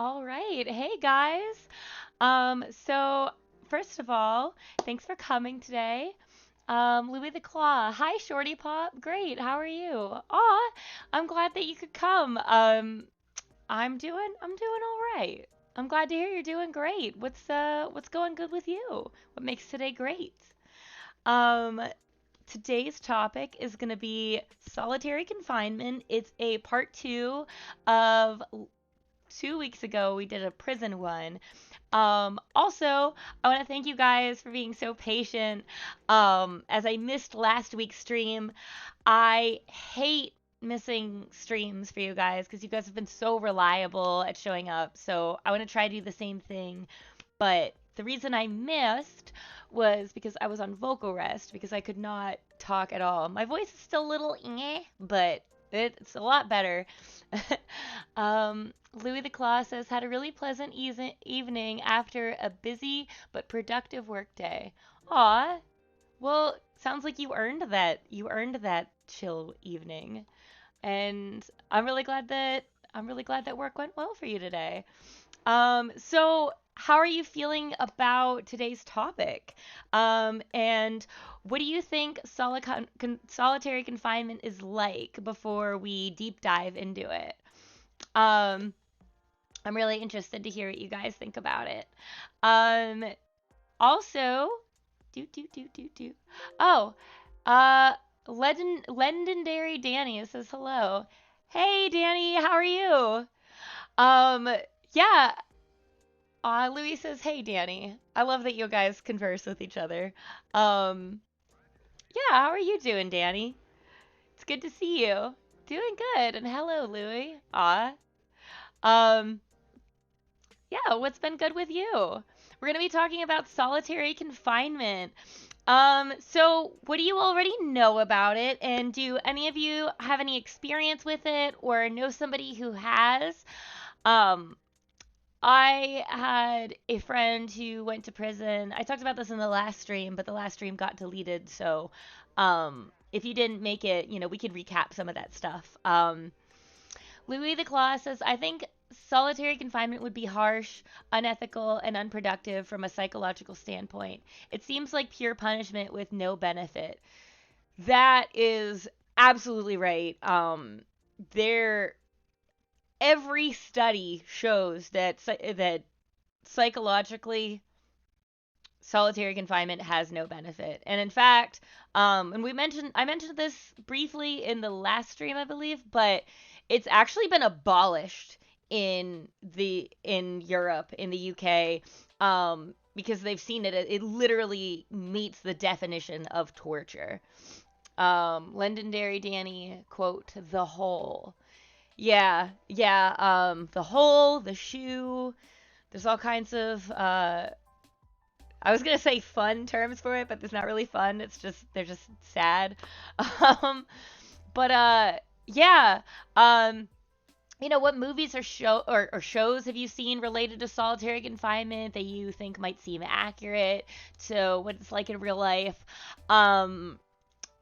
All right. Hey guys. So first of all, thanks for coming today. Louis the Claw. Hi, Shorty Pop. Great. How are you? Aw, I'm glad that you could come. I'm doing all right. I'm glad to hear you're doing great. What's going good with you? What makes today great? Um, Today's topic is going to be solitary confinement. It's a part two of 2 weeks ago we did a prison one. Also, I want to thank you guys for being so patient. As I missed last week's stream, I hate missing streams for you guys because you guys have been so reliable at showing up. So I want to try to do the same thing. But the reason I missed was because I was on vocal rest because I could not talk at all. My voice is still a little but it's a lot better. Louis the Claw says, had a really pleasant evening after a busy but productive workday. Aw, well, sounds like you earned that. You earned that chill evening, and I'm really glad that work went well for you today. So how are you feeling about today's topic? And what do you think solitary confinement is like before we deep dive into it? Um, I'm really interested to hear what you guys think about it. Um, Also, do. Oh, uh, legendary Danny says hello. Hey, Danny, how are you? Um, yeah. Louis says, "Hey, Danny." I love that you guys converse with each other. Um, yeah. How are you doing, Danny? It's good to see you. Doing good. And hello, Louis. Um, yeah. What's been good with you? We're gonna be talking about solitary confinement. So what do you already know about it? And do any of you have any experience with it or know somebody who has? Um, I had a friend who went to prison. I talked about this in the last stream, but the last stream got deleted. So, if you didn't make it, we could recap some of that stuff. Louis the Claw says, I think solitary confinement would be harsh, unethical, and unproductive from a psychological standpoint. It seems like pure punishment with no benefit. That is absolutely right. There, every study shows that psychologically solitary confinement has no benefit. And in fact, and I mentioned this briefly in the last stream, I believe, but it's actually been abolished in Europe, in the UK, because they've seen it literally meets the definition of torture. Legendary Danny quote, the hole. Yeah, yeah, the hole, the shoe, there's all kinds of I was gonna say fun terms for it, but it's not really fun. It's just they're just sad. Um, but yeah. Um, what movies or shows have you seen related to solitary confinement that you think might seem accurate to what it's like in real life? Um,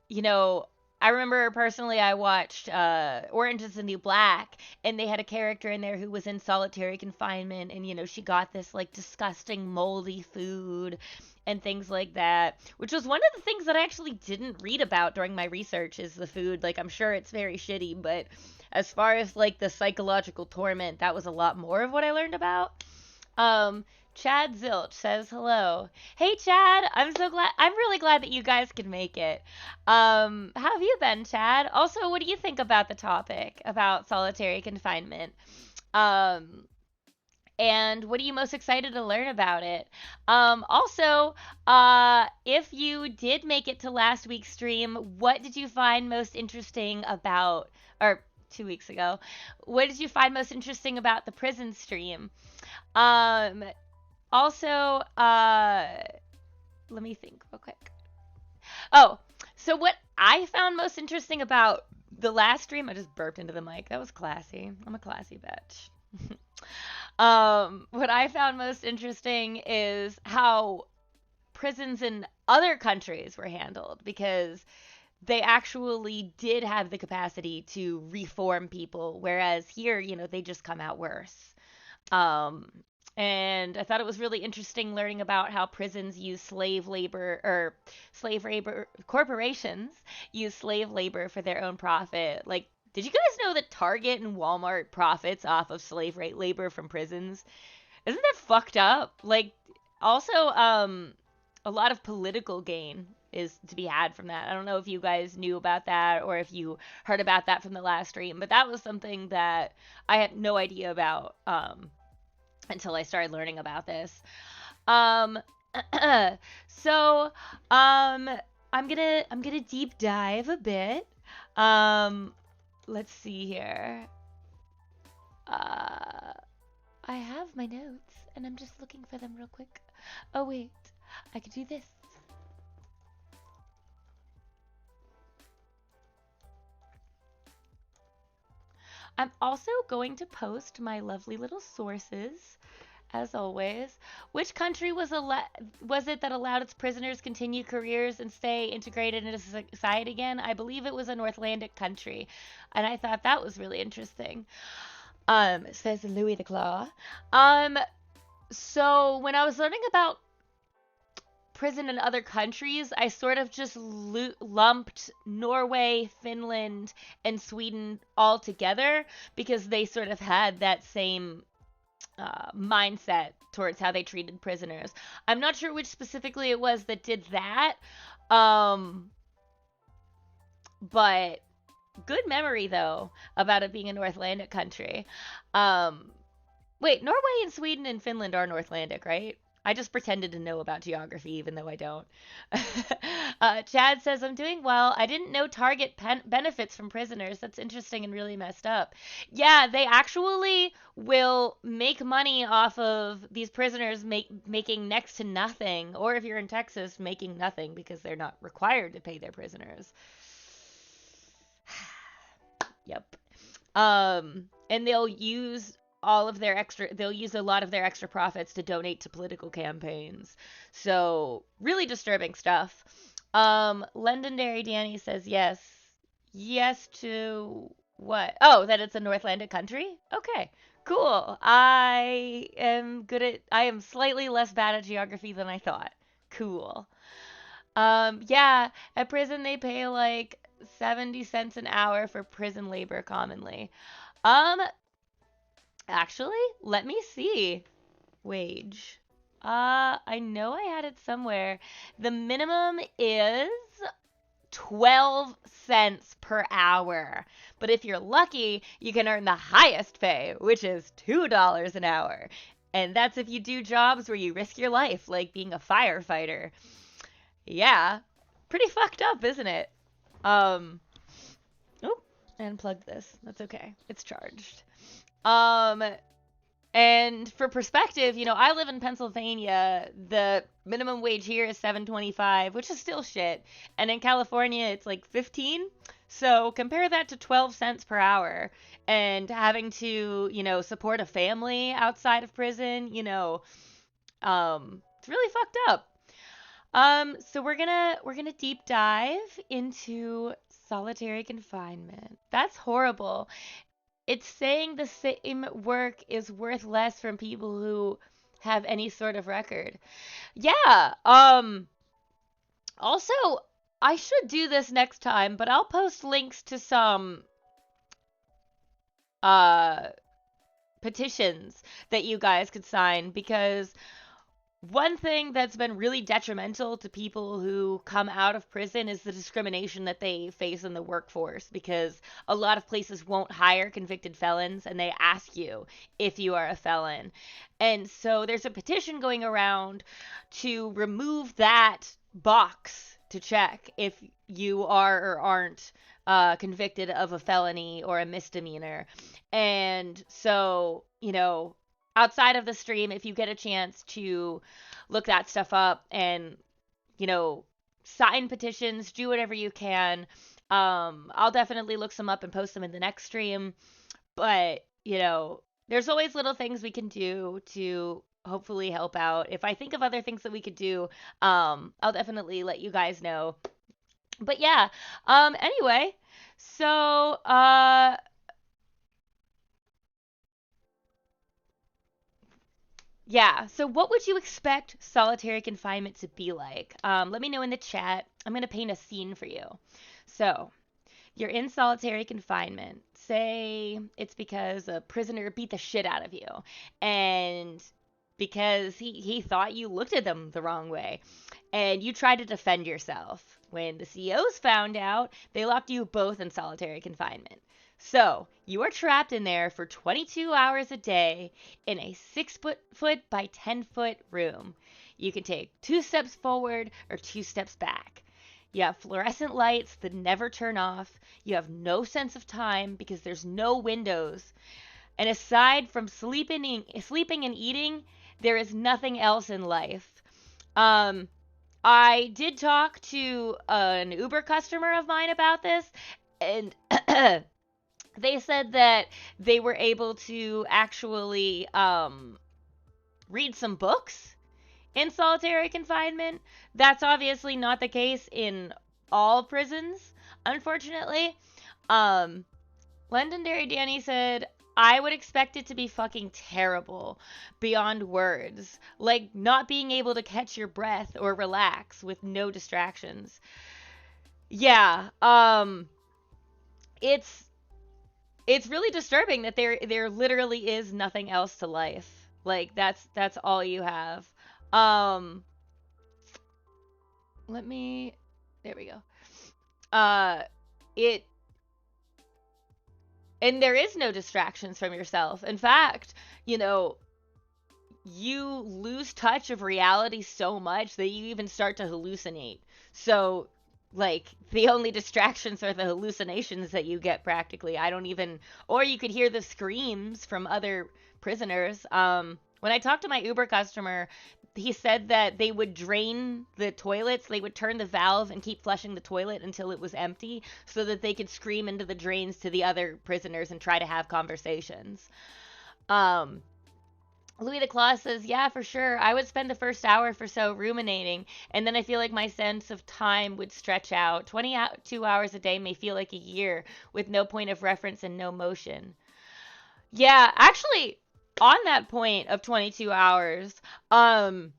you know, I remember personally I watched Orange is the New Black, and they had a character in there who was in solitary confinement, and she got this like disgusting moldy food and things like that, which was one of the things that I actually didn't read about during my research is the food. Like I'm sure it's very shitty, but as far as like the psychological torment, that was a lot more of what I learned about. Chad Zilch says hello. Hey Chad, I'm really glad that you guys could make it. How have you been, Chad? Also, what do you think about the topic about solitary confinement? Um, and what are you most excited to learn about it? Also, if you did make it to last week's stream, what did you find most interesting about, or 2 weeks ago, what did you find most interesting about the prison stream? Um, Also, let me think real quick. Oh, so what I found most interesting about the last stream, I just burped into the mic. That was classy. I'm a classy bitch. What I found most interesting is how prisons in other countries were handled because they actually did have the capacity to reform people, whereas here, they just come out worse. Um, and I thought it was really interesting learning about how prisons use slave labor or slave labor corporations use slave labor for their own profit. Like, did you guys know that Target and Walmart profits off of slave rate labor from prisons? Isn't that fucked up? Like, also, a lot of political gain is to be had from that. I don't know if you guys knew about that or if you heard about that from the last stream, but that was something that I had no idea about until I started learning about this. Um, so, um, I'm gonna deep dive a bit. Um, let's see here. Uh, I have my notes, and I'm just looking for them real quick. Oh wait, I could do this. I'm also going to post my lovely little sources, as always. Which country was it that allowed its prisoners continue careers and stay integrated into society again? I believe it was a Northlandic country, and I thought that was really interesting. Says Louis the Claw. Um, so when I was learning about prison in other countries, I sort of just lumped Norway, Finland, and Sweden all together because they sort of had that same mindset towards how they treated prisoners. I'm not sure which specifically it was that did that, um, but good memory though about it being a Northlandic country. Um, Wait, Norway and Sweden and Finland are Northlandic, right? I just pretended to know about geography even though I don't. Chad says, I'm doing well. I didn't know Target benefits from prisoners. That's interesting and really messed up. Yeah, they actually will make money off of these prisoners making next to nothing. Or if you're in Texas, making nothing because they're not required to pay their prisoners. Yep. And they'll use a lot of their extra profits to donate to political campaigns. So, really disturbing stuff. Londonderry Danny says yes. Yes to what? Oh, that it's a Northlandic country? Okay. Cool. I am slightly less bad at geography than I thought. Cool. Yeah, at prison they pay like 70 cents an hour for prison labor commonly. Um, Actually, let me see. Wage. I know I had it somewhere. The minimum is 12 cents per hour. But if you're lucky, you can earn the highest pay, which is $2 an hour. And that's if you do jobs where you risk your life, like being a firefighter. Yeah, pretty fucked up, isn't it? Um, oh, and unplugged this. That's okay. It's charged. Um, and for perspective, I live in Pennsylvania. The minimum wage here is 7.25, which is still shit. And in California, it's like 15. So compare that to 12 cents per hour and having to, support a family outside of prison, it's really fucked up. So we're gonna deep dive into solitary confinement. That's horrible. It's saying the same work is worth less from people who have any sort of record. Yeah. Also, I should do this next time, but I'll post links to some uh petitions that you guys could sign because one thing that's been really detrimental to people who come out of prison is the discrimination that they face in the workforce because a lot of places won't hire convicted felons and they ask you if you are a felon. And so there's a petition going around to remove that box to check if you are or aren't convicted of a felony or a misdemeanor. And so, outside of the stream, if you get a chance to look that stuff up and, you know, sign petitions, do whatever you can. I'll definitely look some up and post them in the next stream. But, there's always little things we can do to hopefully help out. If I think of other things that we could do, I'll definitely let you guys know. But yeah, anyway, so Yeah. So, what would you expect solitary confinement to be like? Let me know in the chat. I'm going to paint a scene for you. So, you're in solitary confinement. Say it's because a prisoner beat the shit out of you, and because he thought you looked at them the wrong way, and you tried to defend yourself. When the CEOs found out, they locked you both in solitary confinement. So, you are trapped in there for 22 hours a day in a 6 foot by 10-foot room. You can take 2 steps forward or 2 steps back. You have fluorescent lights that never turn off. You have no sense of time because there's no windows. And aside from sleeping and eating, there is nothing else in life. Um, I did talk to an Uber customer of mine about this, and they said that they were able to actually read some books in solitary confinement. That's obviously not the case in all prisons, unfortunately. Um, Londonderry Danny said, I would expect it to be fucking terrible beyond words. Like not being able to catch your breath or relax with no distractions. Yeah, it's it's really disturbing that there literally is nothing else to life. Like that's all you have. Um let me there we go. Uh it and there is no distractions from yourself. In fact, you know, you lose touch of reality so much that you even start to hallucinate. So, like, the only distractions are the hallucinations that you get practically. I don't even, or you could hear the screams from other prisoners. When I talked to my Uber customer, he said that they would drain the toilets. They would turn the valve and keep flushing the toilet until it was empty so that they could scream into the drains to the other prisoners and try to have conversations. Um, Louis the Claw says, yeah, for sure. I would spend the first hour or so ruminating, and then I feel like my sense of time would stretch out. 22 hours a day may feel like a year with no point of reference and no motion. Yeah, actually, on that point of 22 hours, um,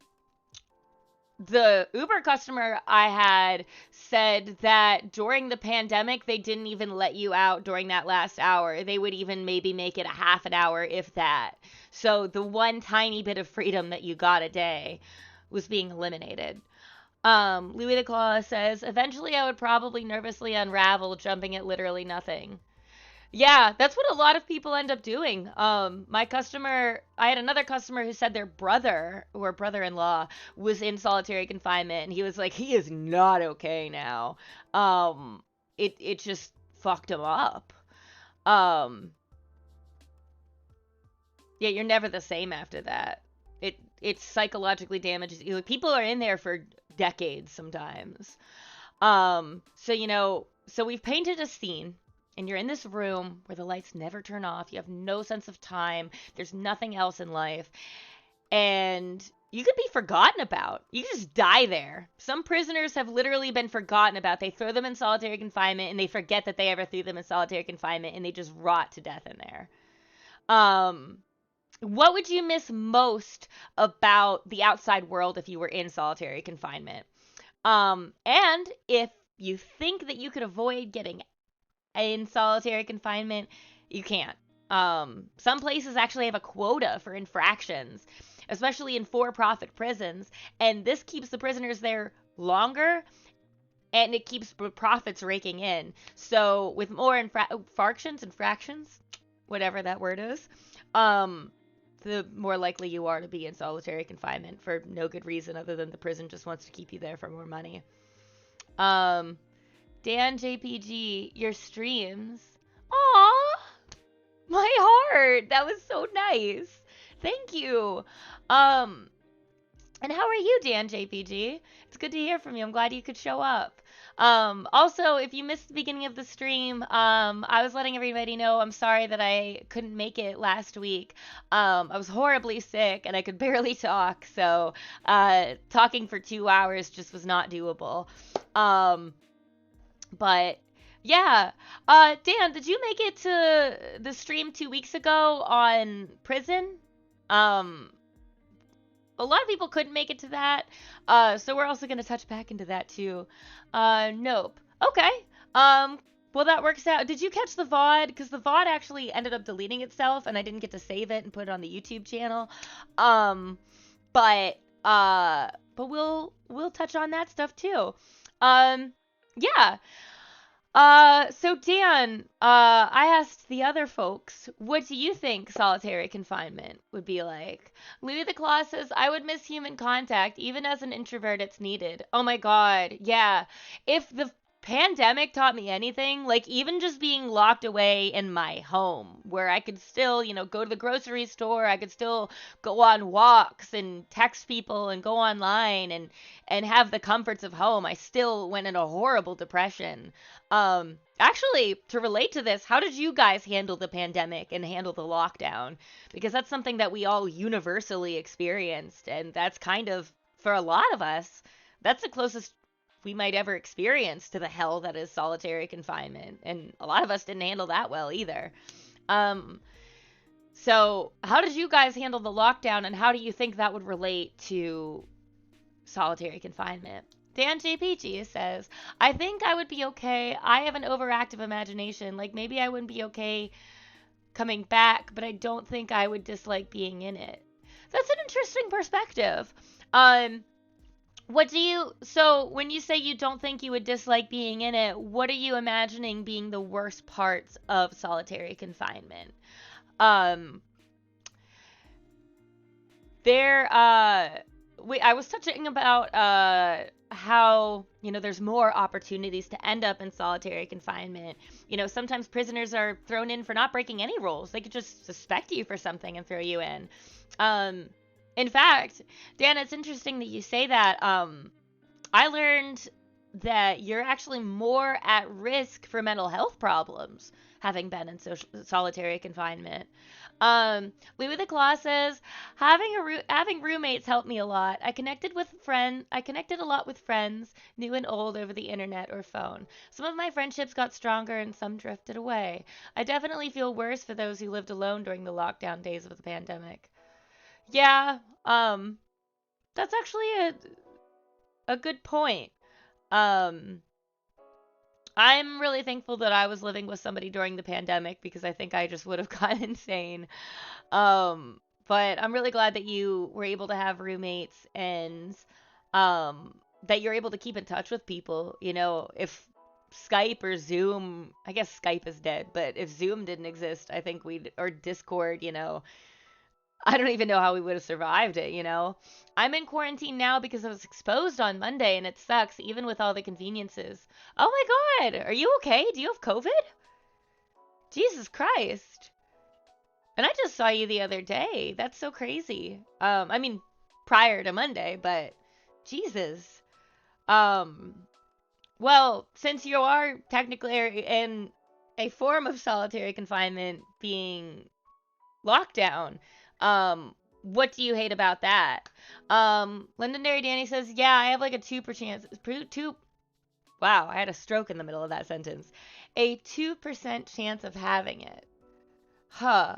the Uber customer I had said that during the pandemic, they didn't even let you out during that last hour. They would even maybe make it a half an hour, if that. So the one tiny bit of freedom that you got a day was being eliminated. Louis the Claw says, eventually I would probably nervously unravel, jumping at literally nothing. Yeah, that's what a lot of people end up doing. I had another customer who said their brother or brother-in-law was in solitary confinement, and he was like, he is not okay now. It just fucked him up. Um, yeah, you're never the same after that. It psychologically damages you. Like, people are in there for decades sometimes. So we've painted a scene, and you're in this room where the lights never turn off. You have no sense of time. There's nothing else in life. And you could be forgotten about. You could just die there. Some prisoners have literally been forgotten about. They throw them in solitary confinement and they forget that they ever threw them in solitary confinement and they just rot to death in there. Um, what would you miss most about the outside world if you were in solitary confinement? And if you think that you could avoid getting in solitary confinement, you can't. Some places actually have a quota for infractions, especially in for-profit prisons, and this keeps the prisoners there longer and it keeps profits raking in. So with more infractions, whatever that word is, the more likely you are to be in solitary confinement for no good reason other than the prison just wants to keep you there for more money. Um, Dan JPG, your streams. Aw, my heart. That was so nice. Thank you. Um, and how are you, Dan JPG? It's good to hear from you. I'm glad you could show up. Also, if you missed the beginning of the stream, I was letting everybody know I'm sorry that I couldn't make it last week. I was horribly sick and I could barely talk, so talking for 2 hours just was not doable. Um, but yeah, Dan, did you make it to the stream 2 weeks ago on prison? Um, a lot of people couldn't make it to that. So we're also going to touch back into that too. Nope. Okay. Well, that works out. Did you catch the VOD? Because the VOD actually ended up deleting itself, and I didn't get to save it and put it on the YouTube channel. Um, but but we'll touch on that stuff too. Yeah. So Dan, I asked the other folks, what do you think solitary confinement would be like? Louis the Claw says, I would miss human contact. Even as an introvert, it's needed. Oh my God. Yeah. If the pandemic taught me anything, like even just being locked away in my home where I could still, go to the grocery store, I could still go on walks and text people and go online and have the comforts of home, I still went in a horrible depression. Actually, to relate to this, how did you guys handle the pandemic and handle the lockdown? Because that's something that we all universally experienced, and that's kind of, for a lot of us, that's the closest we might ever experience to the hell that is solitary confinement. And a lot of us didn't handle that well either. So how did you guys handle the lockdown, and how do you think that would relate to solitary confinement? Dan JPG says, I think I would be okay. I have an overactive imagination. Like maybe I wouldn't be okay coming back, but I don't think I would dislike being in it. That's an interesting perspective. So when you say you don't think you would dislike being in it, what are you imagining being the worst parts of solitary confinement? I was touching about how there's more opportunities to end up in solitary confinement. Sometimes prisoners are thrown in for not breaking any rules. They could just suspect you for something and throw you in. In fact, Dan, it's interesting that you say that. I learned that you're actually more at risk for mental health problems having been in solitary confinement. Louis the Claw says, having roommates helped me a lot. I connected a lot with friends, new and old, over the internet or phone. Some of my friendships got stronger and some drifted away. I definitely feel worse for those who lived alone during the lockdown days of the pandemic. Yeah, that's actually a good point. Um, I'm really thankful that I was living with somebody during the pandemic because I think I just would have gone insane. But I'm really glad that you were able to have roommates and that you're able to keep in touch with people. If Skype or Zoom, I guess Skype is dead, but if Zoom didn't exist, I think or Discord, I don't even know how we would have survived it. I'm in quarantine now because I was exposed on Monday and it sucks, even with all the conveniences. Oh my God, are you okay? Do you have COVID? Jesus Christ. And I just saw you the other day. That's so crazy. I mean, prior to Monday, but Jesus. Well, since you are technically in a form of solitary confinement being lockdown, what do you hate about that? Legendary Danny says, yeah, I have like a 2%. Wow, I had a stroke in the middle of that sentence. A 2% chance of having it. Huh.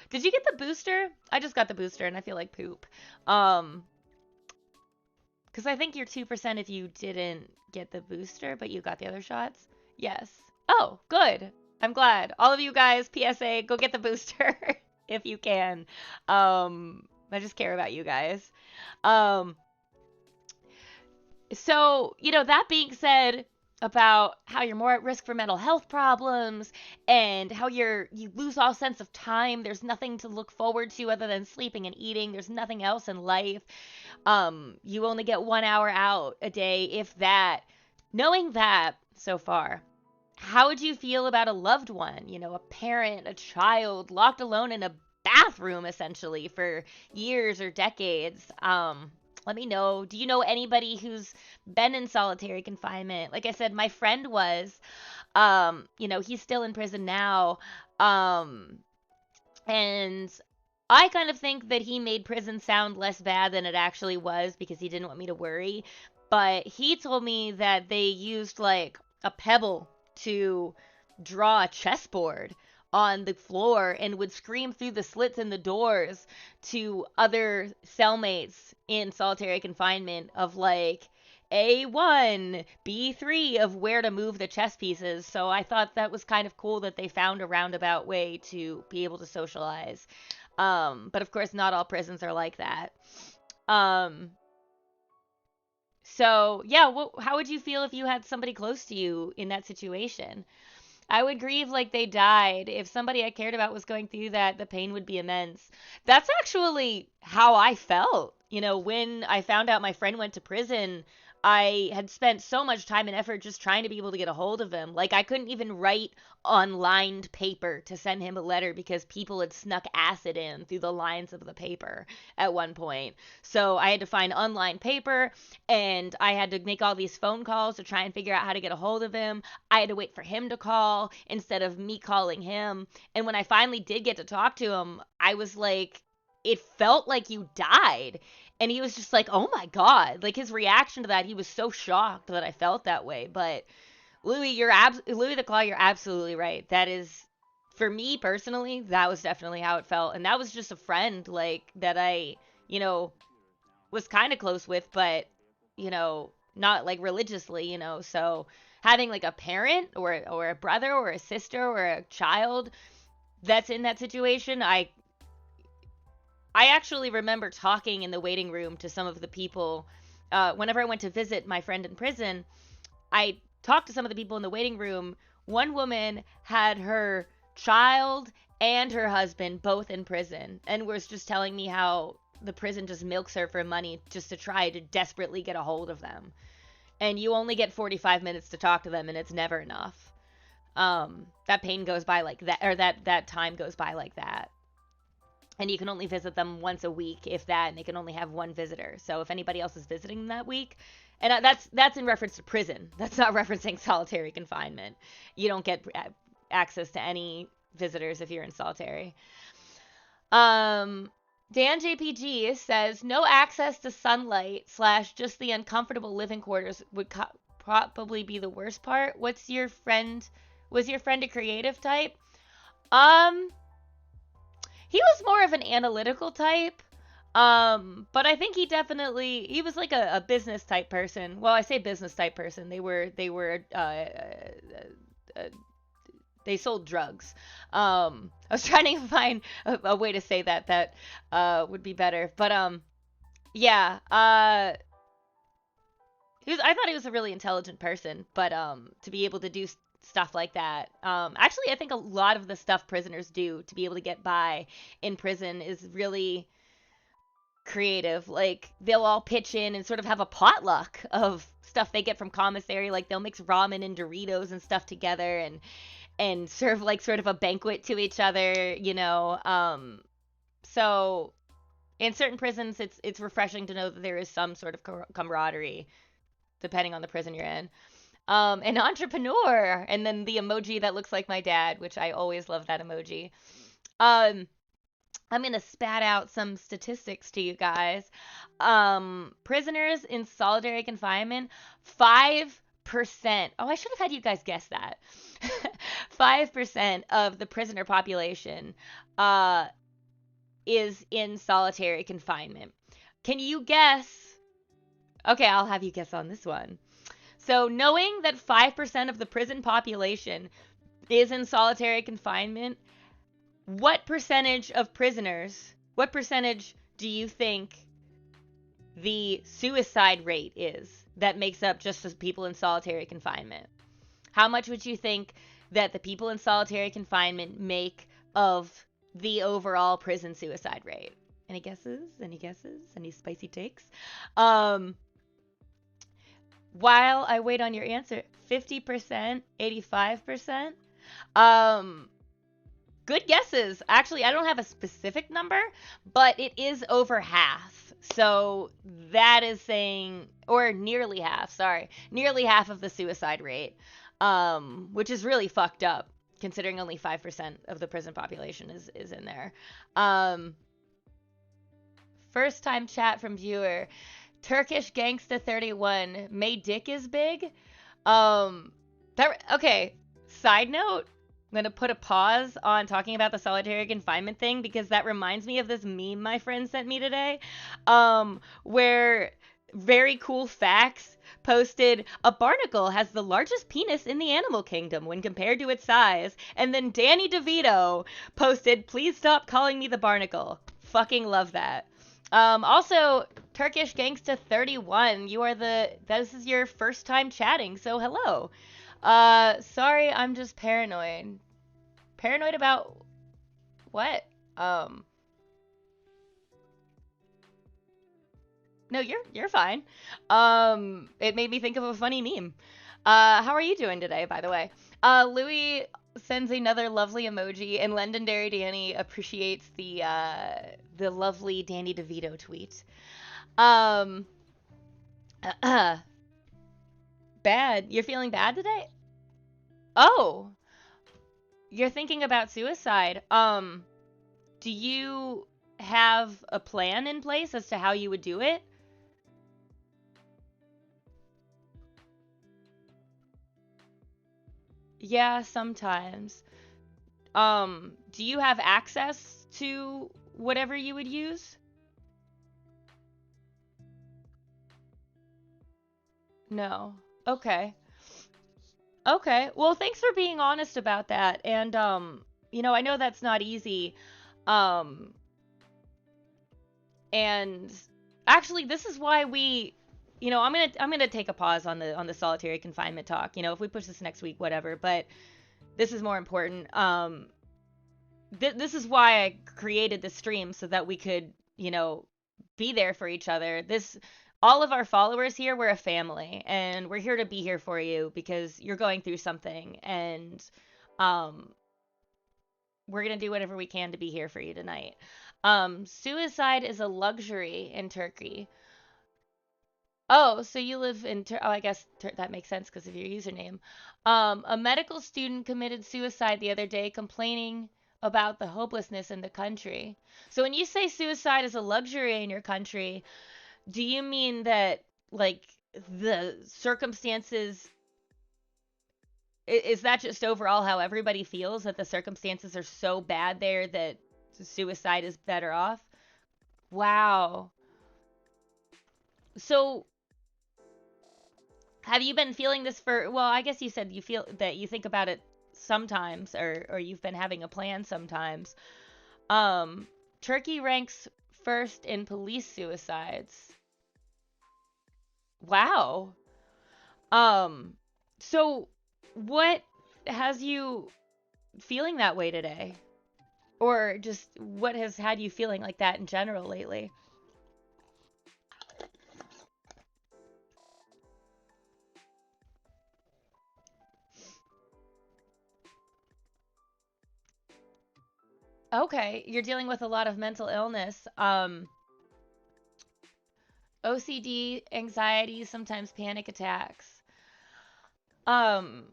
Did you get the booster? I just got the booster and I feel like poop. Because I think you're 2% if you didn't get the booster, but you got the other shots. Yes. Oh, good. I'm glad. All of you guys, PSA, go get the booster if you can. I just care about you guys. So, that being said, about how you're more at risk for mental health problems and how you lose all sense of time. There's nothing to look forward to other than sleeping and eating. There's nothing else in life. You only get 1 hour out a day, if that. Knowing that so far, how would you feel about a loved one, a parent, a child, locked alone in a bathroom essentially for years or decades? Let me know. Do you know anybody who's been in solitary confinement? Like I said, my friend was. He's still in prison now. And I kind of think that he made prison sound less bad than it actually was because he didn't want me to worry. But he told me that they used like a pebble to draw a chessboard on the floor and would scream through the slits in the doors to other cellmates in solitary confinement of like A1, B3 of where to move the chess pieces. So I thought that was kind of cool that they found a roundabout way to be able to socialize. But of course, not all prisons are like that. Um, so yeah, how would you feel if you had somebody close to you in that situation? I would grieve like they died. If somebody I cared about was going through that, the pain would be immense. That's actually how I felt. You know, when I found out my friend went to prison, I had spent so much time and effort just trying to be able to get a hold of him. Like, I couldn't even write on lined paper to send him a letter because people had snuck acid in through the lines of the paper at one point. So I had to find unlined paper and I had to make all these phone calls to try and figure out how to get a hold of him. I had to wait for him to call instead of me calling him. And when I finally did get to talk to him, I was like, it felt like you died. And he was just like, oh my God. Like his reaction to that, he was so shocked that I felt that way. But Louis the Claw, you're absolutely right. That is, for me personally, that was definitely how it felt. And that was just a friend, like, that I, you know, was kind of close with, but, not like religiously. So having like a parent or a brother or a sister or a child that's in that situation, I actually remember talking in the waiting room to some of the people. Whenever I went to visit my friend in prison, I talked to some of the people in the waiting room. One woman had her child and her husband both in prison and was just telling me how the prison just milks her for money just to try to desperately get a hold of them. And you only get 45 minutes to talk to them, and it's never enough. That pain goes by like that, or that time goes by like that. And you can only visit them once a week, if that, and they can only have one visitor. So if anybody else is visiting them that week, and that's in reference to prison. That's not referencing solitary confinement. You don't get access to any visitors if you're in solitary. Dan JPG says no access to sunlight / just the uncomfortable living quarters would probably be the worst part. Was your friend a creative type? He was more of an analytical type. But I think he was like a business type person. Well, I say business type person. They sold drugs. I was trying to find a way to say that would be better. But yeah. I thought he was a really intelligent person, but to be able to do stuff like that. Actually, I think a lot of the stuff prisoners do to be able to get by in prison is really creative. Like, they'll all pitch in and sort of have a potluck of stuff they get from commissary. Like, they'll mix ramen and Doritos and stuff together and serve like sort of a banquet to each other. So in certain prisons, it's refreshing to know that there is some sort of camaraderie, depending on the prison you're in. An entrepreneur, and then the emoji that looks like my dad, which I always love that emoji. I'm gonna spat out some statistics to you guys. Prisoners in solitary confinement, 5%. Oh, I should have had you guys guess that. 5% of the prisoner population is in solitary confinement. Can you guess? Okay, I'll have you guess on this one. So, knowing that 5% of the prison population is in solitary confinement, what percentage do you think the suicide rate is that makes up just the people in solitary confinement? How much would you think that the people in solitary confinement make of the overall prison suicide rate? Any guesses? Any spicy takes? While I wait on your answer, 50%, 85%. Good guesses. Actually, I don't have a specific number, but it is over half. So that is saying, or nearly half, sorry, nearly half of the suicide rate, which is really fucked up, considering only 5% of the prison population is in there. First time chat from viewer. Turkish Gangsta 31. May dick is big. Okay. Side note. gonna put a pause on talking about the solitary confinement thing because that reminds me of this meme my friend sent me today, where very cool facts posted a barnacle has the largest penis in the animal kingdom when compared to its size, and then Danny DeVito posted, "Please stop calling me the barnacle." Fucking love that. Also, Turkish Gangsta 31, this is your first time chatting, so hello. Sorry, I'm just paranoid. Paranoid about what? Um, no, you're fine. It made me think of a funny meme. How are you doing today, by the way? Louis sends another lovely emoji, and Legendary Danny appreciates the lovely Danny DeVito tweet. Um, bad. You're feeling bad today? Oh, you're thinking about suicide. Do you have a plan in place as to how you would do it? Yeah, sometimes. Do you have access to whatever you would use? No. Okay. Okay. Well, thanks for being honest about that. And I know that's not easy. Um, and actually this is why I'm going to take a pause on the solitary confinement talk. If we push this next week, whatever, but this is more important. This is why I created the stream so that we could, be there for each other. All of our followers here, we're a family, and we're here to be here for you because you're going through something, and um, we're gonna do whatever we can to be here for you tonight. Suicide is a luxury in Turkey. Oh, so you live in oh, I guess that makes sense because of your username. A medical student committed suicide the other day, complaining about the hopelessness in the country. So when you say suicide is a luxury in your country, do you mean that like the circumstances is that just overall how everybody feels that the circumstances are so bad there that suicide is better off? Wow. So have you been feeling this for, well, I guess you said you feel that you think about it sometimes, or you've been having a plan sometimes. Um, Turkey ranks first in police suicides. Wow. Um, so what has you feeling that way today? Or just what has had you feeling like that in general lately? Okay, you're dealing with a lot of mental illness. OCD, anxiety, sometimes panic attacks. Um,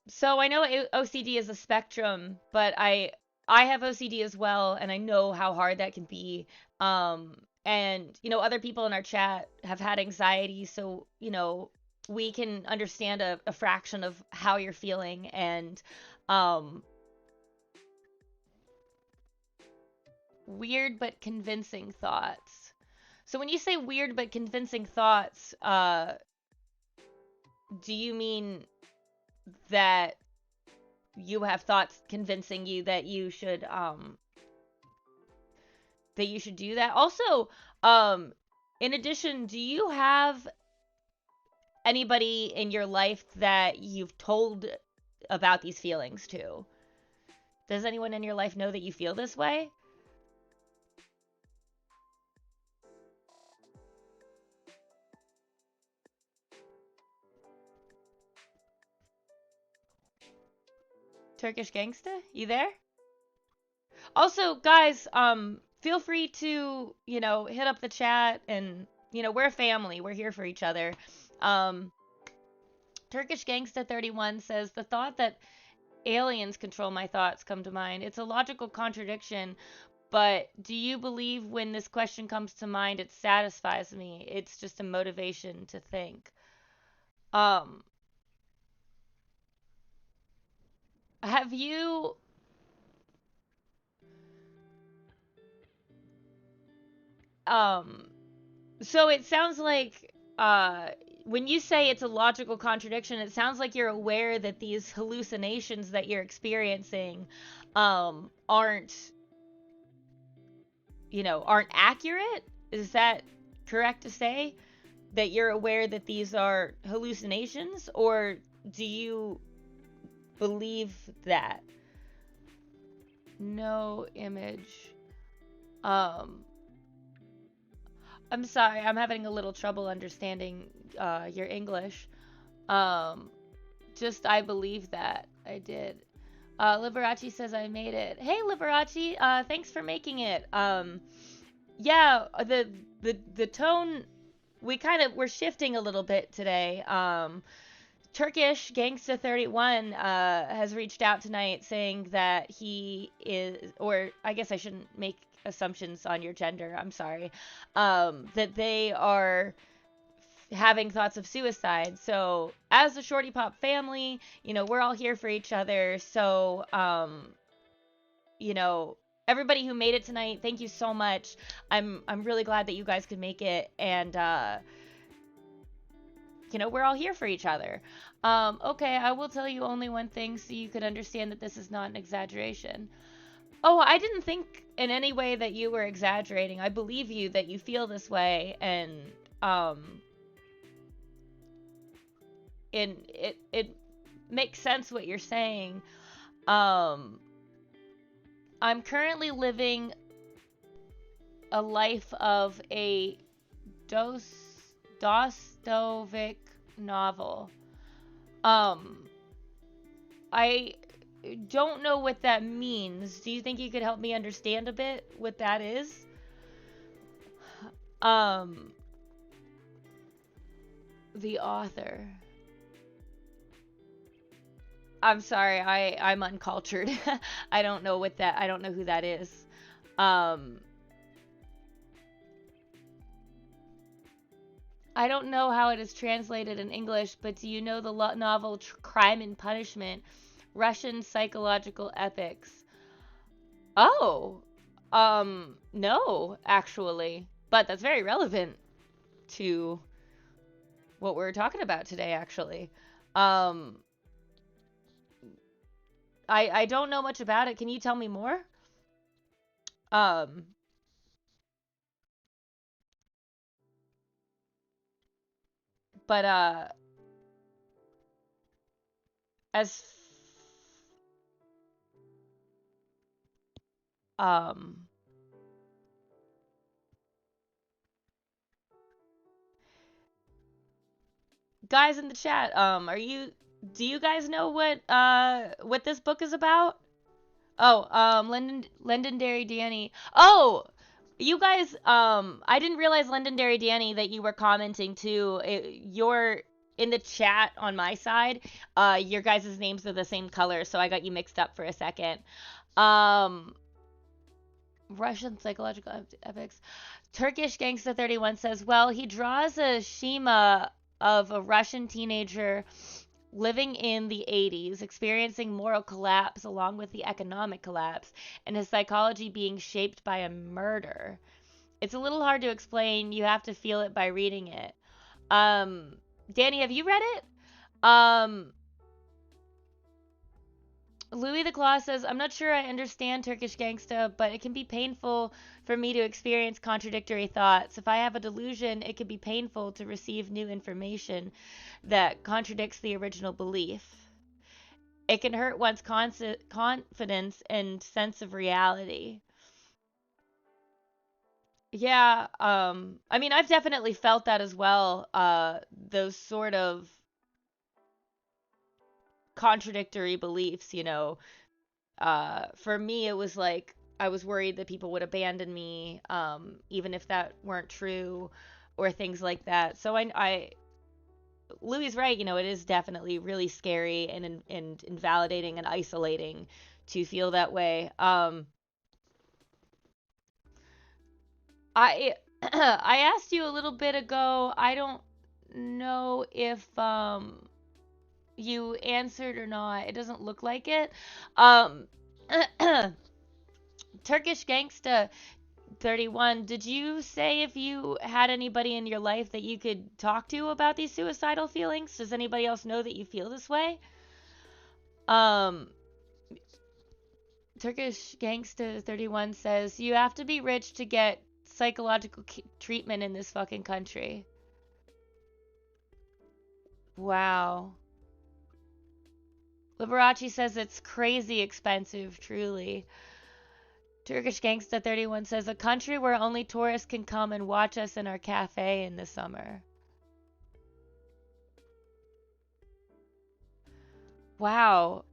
so I know OCD is a spectrum, but I have OCD as well, and I know how hard that can be. And other people in our chat have had anxiety, so we can understand a fraction of how you're feeling. And um, weird but convincing thoughts. So when you say weird but convincing thoughts, do you mean that you have thoughts convincing you that you should do that? Also, um in addition, do you have anybody in your life that you've told about these feelings to? Does anyone in your life know that you feel this way? Turkish Gangsta, you there? Also, guys, feel free to, hit up the chat, and, we're a family. We're here for each other. Um, Turkish Gangsta 31 says the thought that aliens control my thoughts come to mind. It's a logical contradiction, but do you believe when this question comes to mind, it satisfies me? It's just a motivation to think. Um, Have you um so it sounds like when you say it's a logical contradiction, it sounds like you're aware that these hallucinations that you're experiencing aren't, aren't accurate? Is that correct to say? That you're aware that these are hallucinations, or do you believe that? No image. Um I'm sorry, I'm having a little trouble understanding your English. Um, just I believe that I did. Liberace says I made it. Hey, Liberace, thanks for making it. Yeah, the tone we're shifting a little bit today. Turkish Gangsta 31 has reached out tonight saying that he is, or I guess I shouldn't make assumptions on your gender. I'm sorry. That they are having thoughts of suicide. So, as a Shorty Pop family, we're all here for each other. So, you know, everybody who made it tonight, thank you so much. I'm really glad that you guys could make it, and we're all here for each other. Okay, I will tell you only one thing so you could understand that this is not an exaggeration. Oh, I didn't think in any way that you were exaggerating. I believe you that you feel this way, um and it makes sense what you're saying. Um I'm currently living a life of a Dostoevsky novel. Um I don't know what that means. Do you think you could help me understand a bit what that is? Um, the author. I'm sorry, I'm uncultured. I don't know who that is. Um, I don't know how it is translated in English, but do you know the novel Crime and Punishment? Russian psychological ethics. Oh, no, actually. But that's very relevant to what we're talking about today, actually. Um, I don't know much about it. Can you tell me more? Um, but as um guys in the chat, do you guys know what this book is about? Oh, Legendary Danny. Oh, you guys, I didn't realize Legendary Danny that you were commenting too. You're in the chat on my side. Your guys' names are the same color, so I got you mixed up for a second. Um, Russian psychological ethics. Turkish Gangsta 31 says, well, he draws a schema of a Russian teenager living in the 80s, experiencing moral collapse along with the economic collapse, and his psychology being shaped by a murder. It's a little hard to explain. You have to feel it by reading it. Um, Danny, have you read it? Um, Louis the Claw says, I'm not sure I understand Turkish gangsta, but it can be painful for me to experience contradictory thoughts. If I have a delusion, it can be painful to receive new information that contradicts the original belief. It can hurt one's confidence and sense of reality. Yeah, I mean, I've definitely felt that as well. Those sort of contradictory beliefs, for me, it was like I was worried that people would abandon me, even if that weren't true, or things like that. So Louis is right. It is definitely really scary and invalidating and isolating to feel that way. I I asked you a little bit ago. I don't know if you answered or not. It doesn't look like it. Um, Turkish Gangsta 31, did you say if you had anybody in your life that you could talk to about these suicidal feelings? Does anybody else know that you feel this way? Um, Turkish Gangsta 31 says, you have to be rich to get psychological treatment in this fucking country. Wow. Liberace says it's crazy expensive, truly. Turkish Gangsta 31 says, a country where only tourists can come and watch us in our cafe in the summer. Wow.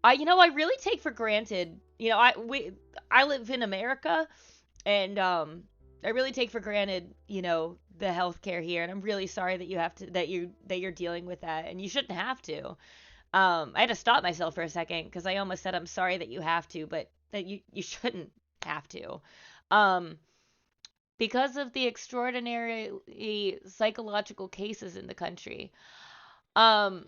I really take for granted, I live in America, and I really take for granted, the healthcare here, and I'm really sorry that you have to that you're dealing with that, and you shouldn't have to. I had to stop myself for a second because I almost said I'm sorry that you have to, but that you shouldn't have to. Um, because of the extraordinary psychological cases in the country. Um,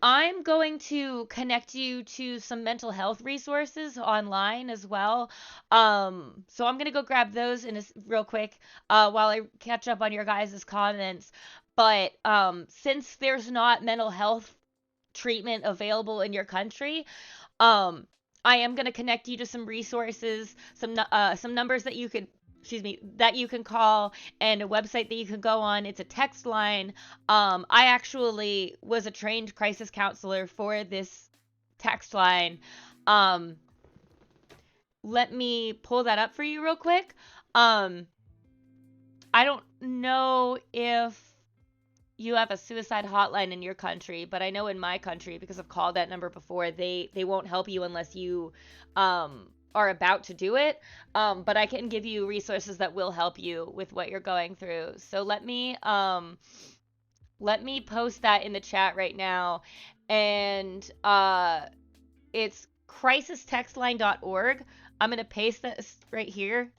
I'm going to connect you to some mental health resources online as well. So I'm gonna go grab those in real quick while I catch up on your guys' comments. But since there's not mental health treatment available in your country, um, I am going to connect you to some resources, some numbers that you could, excuse me, that you can call, and a website that you can go on. It's a text line. I actually was a trained crisis counselor for this text line. Um, Let me pull that up for you real quick. Um, I don't know if you have a suicide hotline in your country, but I know in my country, because I've called that number before, they won't help you unless you are about to do it. But I can give you resources that will help you with what you're going through. So let me post that in the chat right now, and it's crisistextline.org. I'm gonna paste this right here.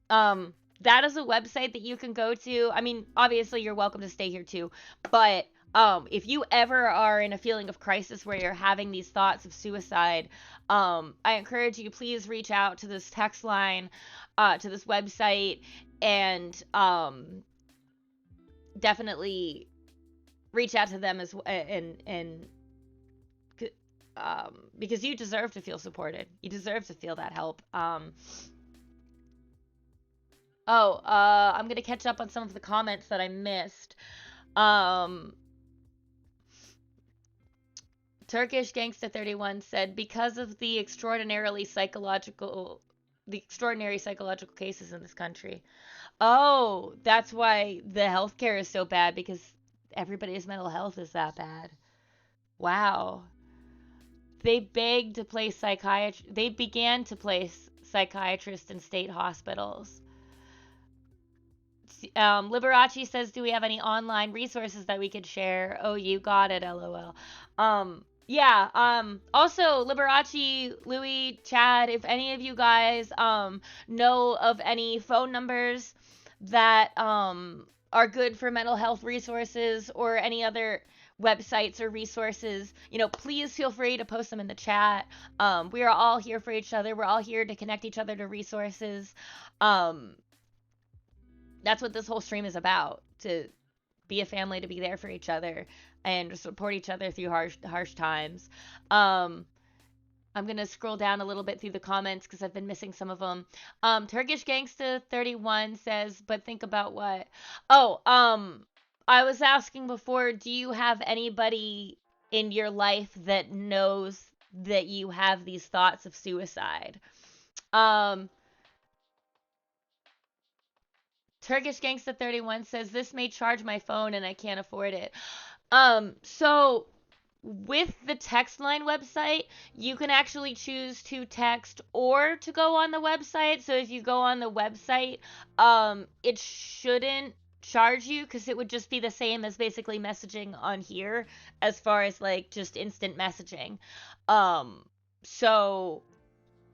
um that is a website that you can go to. I mean, obviously you're welcome to stay here too, but if you ever are in a feeling of crisis where you're having these thoughts of suicide, I encourage you, please reach out to this text line, to this website, and definitely reach out to them and because you deserve to feel supported. You deserve to feel that help. I'm gonna catch up on some of the comments that I missed. Um, Turkish Gangsta 31 said, because of the extraordinary psychological cases in this country. Oh, that's why the healthcare is so bad, because everybody's mental health is that bad. Wow. They began to place psychiatrists in state hospitals. Liberace says, do we have any online resources that we could share? Oh, you got it, lol. Yeah, also, Liberace, Louis, Chad, if any of you guys know of any phone numbers that are good for mental health resources, or any other websites or resources, please feel free to post them in the chat. We are all here for each other. We're all here to connect each other to resources. Um, that's what this whole stream is about, to be a family, to be there for each other, and to support each other through harsh times. um I'm gonna scroll down a little bit through the comments because I've been missing some of them. Turkish Gangsta 31 says, but think about what? Oh, I was asking before, do you have anybody in your life that knows that you have these thoughts of suicide? um Turkish Gangsta 31 says, this may charge my phone and I can't afford it. So with the text line website, you can actually choose to text or to go on the website. So if you go on the website, it shouldn't charge you, because it would just be the same as basically messaging on here, as far as like just instant messaging. So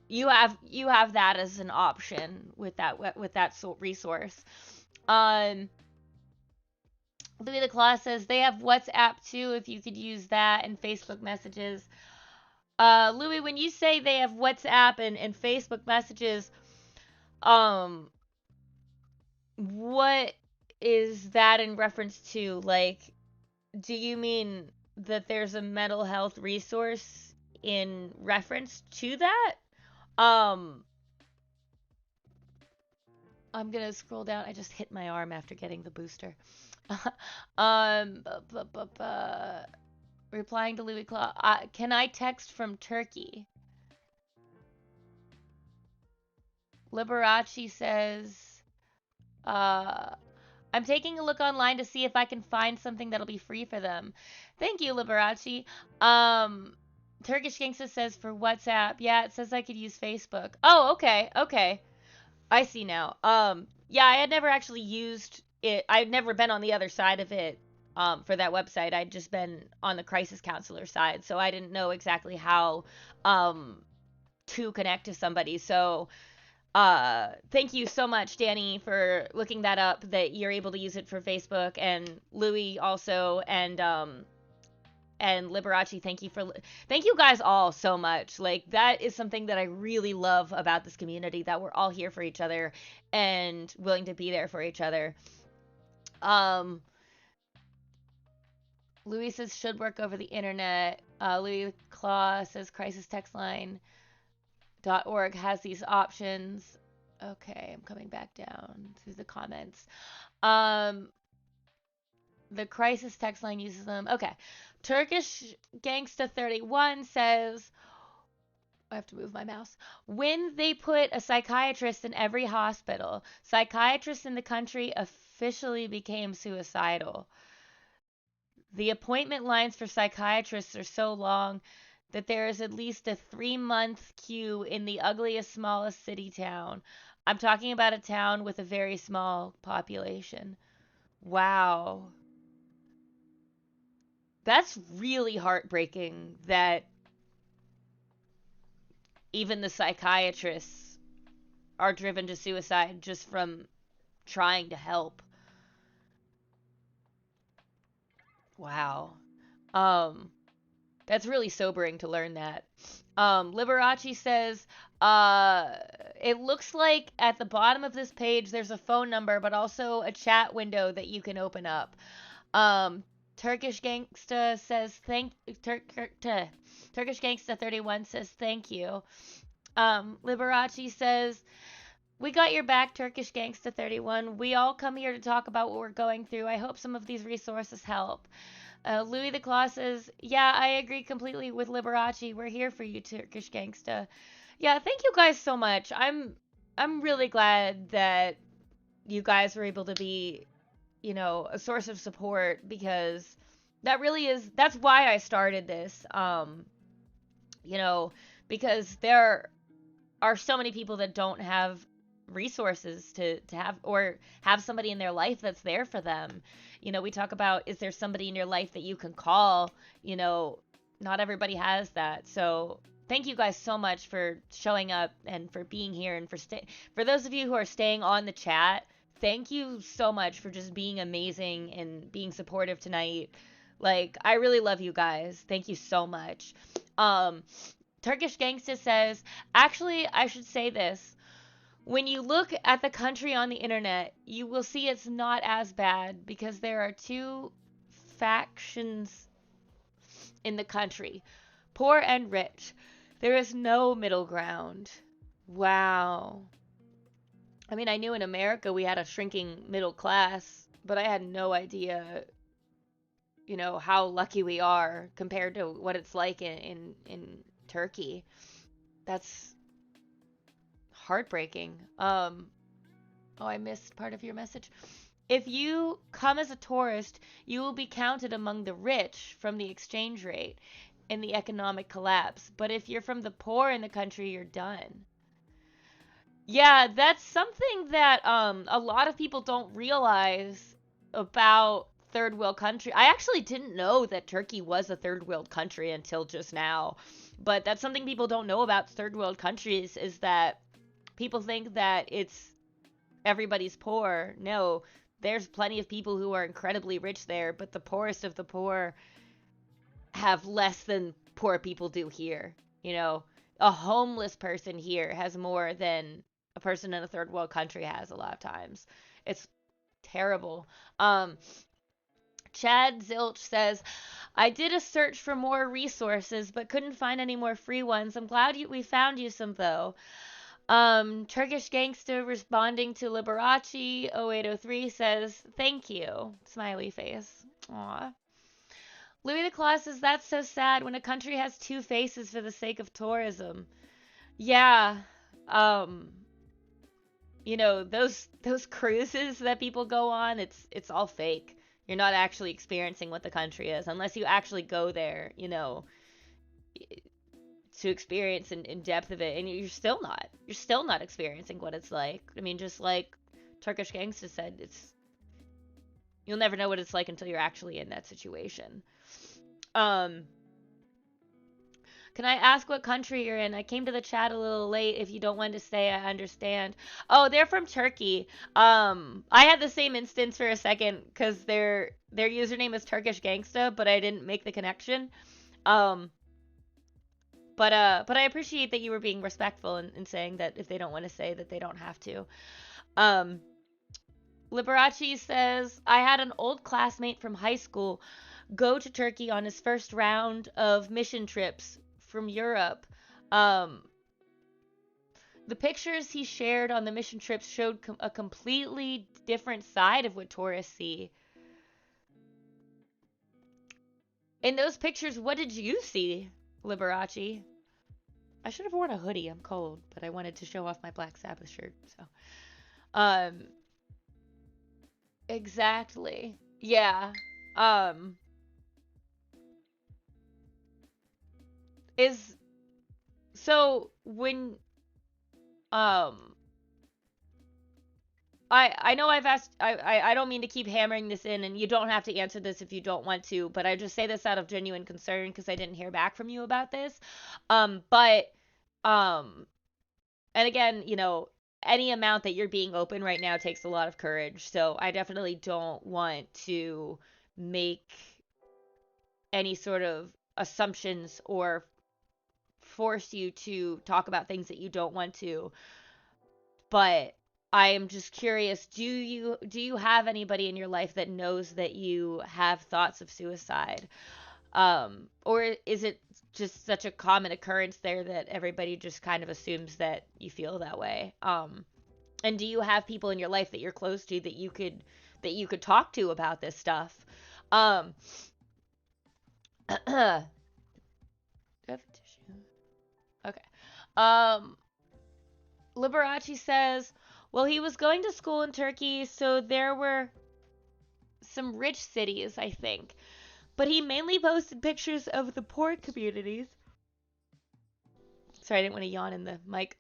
you have that as an option with that resource. Um Louis the Claw says they have WhatsApp too, if you could use that, and Facebook messages. Louis, when you say they have WhatsApp and Facebook messages, um, what is that in reference to? Like, do you mean that there's a mental health resource in reference to that? Um, I'm gonna scroll down. I just hit my arm after getting the booster. Replying to Louis Claw. Can I text from Turkey? Liberace says, I'm taking a look online to see if I can find something that'll be free for them. Thank you, Liberace. Um, Turkish Gangsta says for WhatsApp. Yeah, it says I could use Facebook. Oh, okay, okay. I see now. Yeah, I had never actually used it. I'd never been on the other side of it. For that website, I'd just been on the crisis counselor side, so I didn't know exactly how um to connect to somebody. So thank you so much, Danny, for looking that up, that you're able to use it for Facebook, and Louis also, and Liberace, thank you guys all so much. Like, that is something that I really love about this community, that we're all here for each other and willing to be there for each other. Um Louis says should work over the internet. Louis Claw says crisistextline.org has these options. Okay, I'm coming back down to the comments. Um, the crisis text line uses them. Okay. Turkish Gangsta 31 says, I have to move my mouse. When they put a psychiatrist in every hospital, psychiatrists in the country officially became suicidal. The appointment lines for psychiatrists are so long that there is at least a 3-month queue in the ugliest, smallest city town. I'm talking about a town with a very small population. Wow. That's really heartbreaking that even the psychiatrists are driven to suicide just from trying to help. Wow. Um, that's really sobering to learn that. Liberace says, uh, it looks like at the bottom of this page there's a phone number, but also a chat window that you can open up. Um, Turkish Gangsta says Turkish Gangsta 31 says thank you. Liberace says, we got your back, Turkish Gangsta 31. We all come here to talk about what we're going through. I hope some of these resources help. Louis the Claw says, yeah, I agree completely with Liberace. We're here for you, Turkish Gangsta. Yeah, thank you guys so much. I'm really glad that you guys were able to be, a source of support, because that's why I started this. You know, because there are so many people that don't have resources to have, or have somebody in their life that's there for them. We talk about, is there somebody in your life that you can call? Not everybody has that. So thank you guys so much for showing up and for being here, and for those of you who are staying on the chat. Thank you so much for just being amazing and being supportive tonight. Like, I really love you guys. Thank you so much. Turkish Gangsta says, actually, I should say this. When you look at the country on the internet, you will see it's not as bad, because there are two factions in the country, poor and rich. There is no middle ground. Wow. I mean, I knew in America we had a shrinking middle class, but I had no idea, how lucky we are compared to what it's like in Turkey. That's heartbreaking. Oh, I missed part of your message. If you come as a tourist, you will be counted among the rich from the exchange rate and the economic collapse. But if you're from the poor in the country, you're done. Yeah, that's something that a lot of people don't realize about third world country. I actually didn't know that Turkey was a third world country until just now. But that's something people don't know about third world countries, is that people think that it's everybody's poor. No, there's plenty of people who are incredibly rich there, but the poorest of the poor have less than poor people do here. You know, a homeless person here has more than a person in a third world country has a lot of times. It's terrible. Um, Chad Zilch says, I did a search for more resources, but couldn't find any more free ones. I'm glad we found you some, though. Turkish Gangster responding to Liberace 0803 says, thank you. Smiley face. Aw. Louis the Claw says, that's so sad when a country has two faces for the sake of tourism. Yeah. Um, those cruises that people go on, it's all fake. You're not actually experiencing what the country is unless you actually go there, to experience in depth of it, and you're still not experiencing what it's like. I mean, just like Turkish Gangsta said, you'll never know what it's like until you're actually in that situation. Can I ask what country you're in? I came to the chat a little late. If you don't want to say, I understand. Oh, they're from Turkey. I had the same instance for a second because their username is Turkish Gangsta, but I didn't make the connection. But I appreciate that you were being respectful and saying that if they don't want to say that they don't have to. Liberace says, I had an old classmate from high school go to Turkey on his first round of mission trips from Europe. The pictures he shared on the mission trips showed a completely different side of what tourists see. In those pictures, what did you see, Liberace? I should have worn a hoodie. I'm cold, but I wanted to show off my Black Sabbath shirt. So, exactly. Yeah. Is so when I know I've asked I don't mean to keep hammering this in, and you don't have to answer this if you don't want to, but I just say this out of genuine concern because I didn't hear back from you about this. But and again, any amount that you're being open right now takes a lot of courage. So I definitely don't want to make any sort of assumptions or force you to talk about things that you don't want to. But I am just curious, do you have anybody in your life that knows that you have thoughts of suicide? Or is it just such a common occurrence there that everybody just kind of assumes that you feel that way? And do you have people in your life that you're close to that you could talk to about this stuff? Um, do I have tissue? Okay. Um, Liberace says, well, he was going to school in Turkey, so there were some rich cities, I think. But he mainly posted pictures of the poor communities. Sorry, I didn't want to yawn in the mic.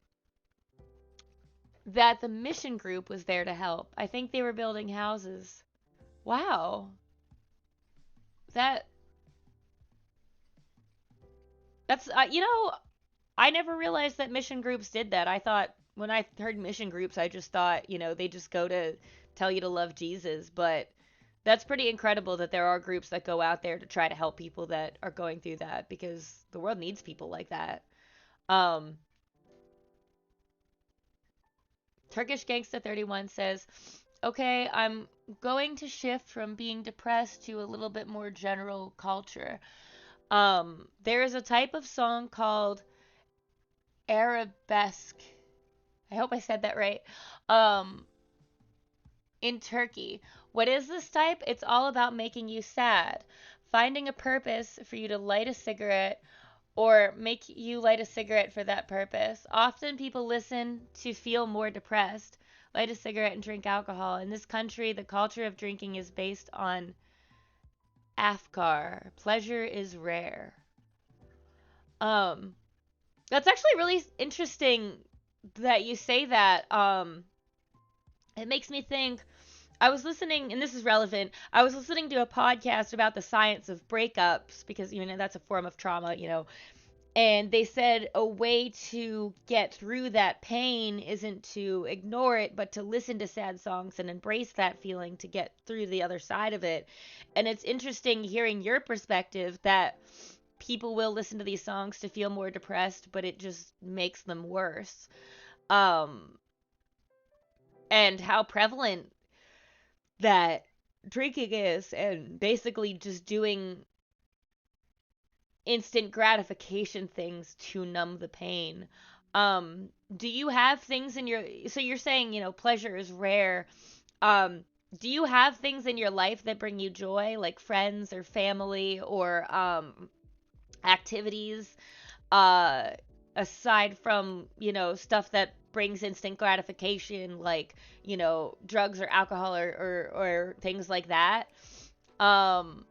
That the mission group was there to help. I think they were building houses. Wow. That that's I never realized that mission groups did that. I thought when I heard mission groups, I just thought, they just go to tell you to love Jesus, but that's pretty incredible that there are groups that go out there to try to help people that are going through that because the world needs people like that. Um, Turkish Gangsta 31 says, okay, I'm going to shift from being depressed to a little bit more general culture. There is a type of song called arabesque. I hope I said that right. Um, in Turkey. What is this type? It's all about making you sad. Finding a purpose for you to light a cigarette or make you light a cigarette for that purpose. Often people listen to feel more depressed, light a cigarette and drink alcohol. In this country, the culture of drinking is based on afkar. Pleasure is rare. Um, that's actually really interesting that you say that. It makes me think. I was listening, and this is relevant. I was listening to a podcast about the science of breakups because that's a form of trauma. And they said a way to get through that pain isn't to ignore it, but to listen to sad songs and embrace that feeling to get through the other side of it. And it's interesting hearing your perspective that people will listen to these songs to feel more depressed, but it just makes them worse. Um, and how prevalent that drinking is, and basically just doing instant gratification things to numb the pain. Do you have things in your, so you're saying, pleasure is rare. Um, do you have things in your life that bring you joy, like friends or family or activities, uh, aside from, stuff that brings instant gratification, like, drugs or alcohol or things like that? Um,